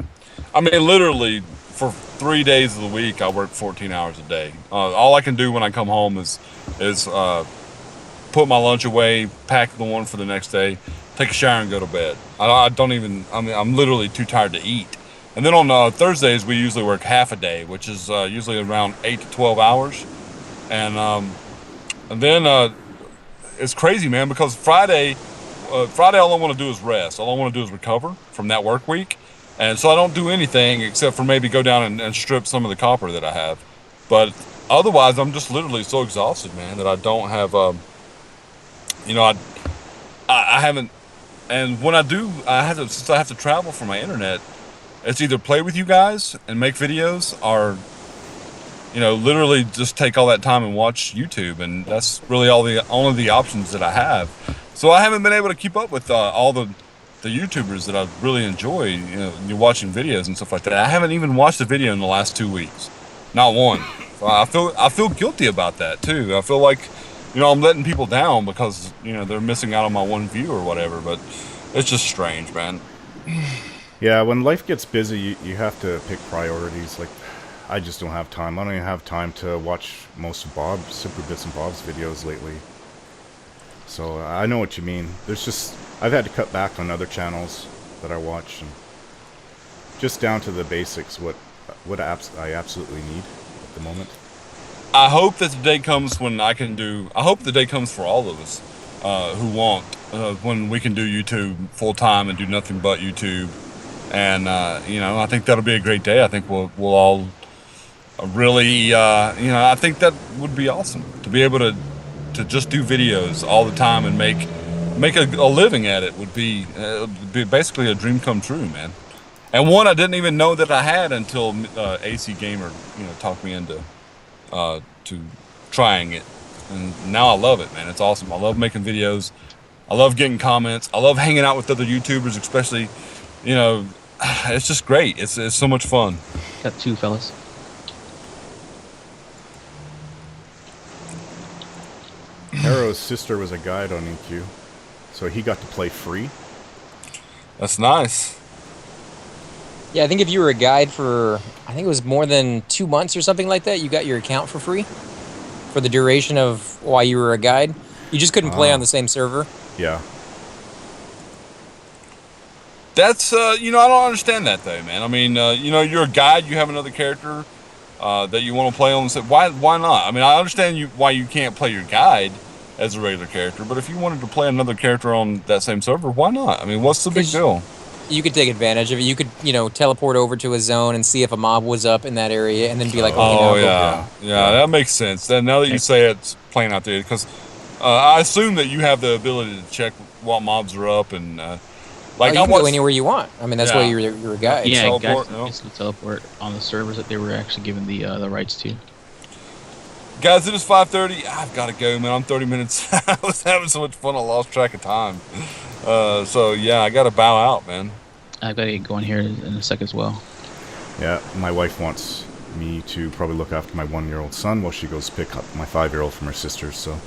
mean, literally for 3 days of the week, I work 14 hours a day. All I can do when I come home is put my lunch away, pack the one for the next day, take a shower, and go to bed. I'm literally too tired to eat. And then on Thursdays, we usually work half a day, which is usually around 8 to 12 hours. And then it's crazy, man, because Friday, all I want to do is rest. All I want to do is recover from that work week. And so I don't do anything except for maybe go down and strip some of the copper that I have. But otherwise, I'm just literally so exhausted, man, that I don't have, I haven't and when I do, since I have to travel for my internet, it's either play with you guys and make videos, or literally just take all that time and watch YouTube, and that's really only the options that I have. So I haven't been able to keep up with all the YouTubers that I really enjoy. You're watching videos and stuff like that. I haven't even watched a video in the last 2 weeks, not one. So I feel guilty about that too. I feel like I'm letting people down because they're missing out on my one view or whatever. But it's just strange, man. Yeah, when life gets busy, you have to pick priorities. Like, I just don't have time. I don't even have time to watch most of Super Bits and Bob's videos lately. So I know what you mean. I've had to cut back on other channels that I watch, and just down to the basics, what I absolutely need at the moment. I hope that the day comes when I hope the day comes for all of us who want, when we can do YouTube full time and do nothing but YouTube. And, I think that'll be a great day. I think we'll all really, I think that would be awesome to be able to just do videos all the time and make a living at it. Would be basically a dream come true, man. And one I didn't even know that I had until AC Gamer, talked me into to trying it. And now I love it, man. It's awesome. I love making videos. I love getting comments. I love hanging out with other YouTubers, especially, it's just great. It's so much fun. Got two fellas. Harrow's sister was a guide on EQ, so he got to play free. That's nice. Yeah, I think if you were a guide for, I think it was more than 2 months or something like that, you got your account for free for the duration of while you were a guide. You just couldn't play on the same server. Yeah. That's, I don't understand that though, man. I mean, you're a guide, you have another character that you want to play on. So why not? I mean, I understand why you can't play your guide as a regular character, but if you wanted to play another character on that same server, why not? I mean, what's the big deal? You could take advantage of it. You could, teleport over to a zone and see if a mob was up in that area, and then be like, yeah, that makes sense. Then now that you say it's playing out there, because I assume that you have the ability to check what mobs are up, and you can go anywhere you want. I mean, that's why you're a guide. Yeah, teleport, guys can teleport on the servers that they were actually given the rights to. Guys, it is 5:30. I've got to go, man. I'm 30 minutes. I was having so much fun, I lost track of time. So yeah, I got to bow out, man. I've got to get going here in a sec as well. Yeah, my wife wants me to probably look after my 1-year-old son while she goes pick up my 5-year-old from her sisters. So,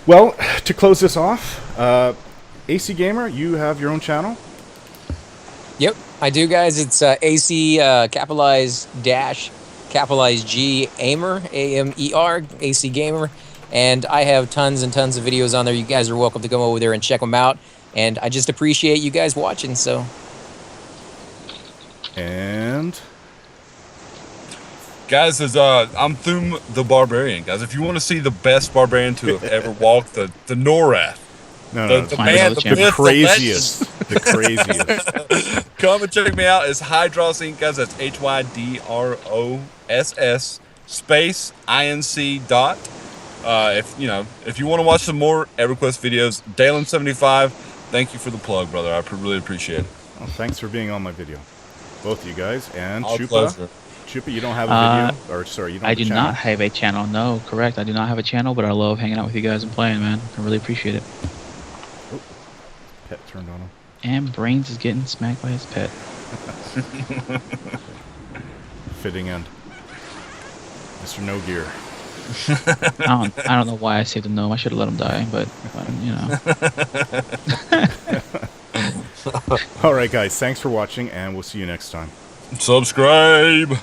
well, to close this off, AC Gamer, you have your own channel? Yep, I do, guys. It's AC capitalized G Amer, AMER, AC Gamer. And I have tons and tons of videos on there. You guys are welcome to go over there and check them out. And I just appreciate you guys watching, so. And guys, I'm Thum the Barbarian. Guys, if you want to see the best barbarian to have ever walked the Norath, the man, the myth, craziest, the craziest. Come and check me out. It's Hydross Inc. Guys, that's HYDROSS space INC dot. If you want to watch some more EverQuest videos, Dalen75, thank you for the plug, brother. I really appreciate it. Well, thanks for being on my video, both of you guys. And Our Chuppa, pleasure. Chuppa, you don't have a video, or sorry, you don't. I have do a channel? not have a channel. No, correct. I do not have a channel, but I love hanging out with you guys and playing, man. I really appreciate it. Oh, pet turned on him. And Brains is getting smacked by his pet. Fitting end. Mr. No Gear. I don't know why I saved the gnome. I should have let him die, but All right, guys. Thanks for watching, and we'll see you next time. Subscribe.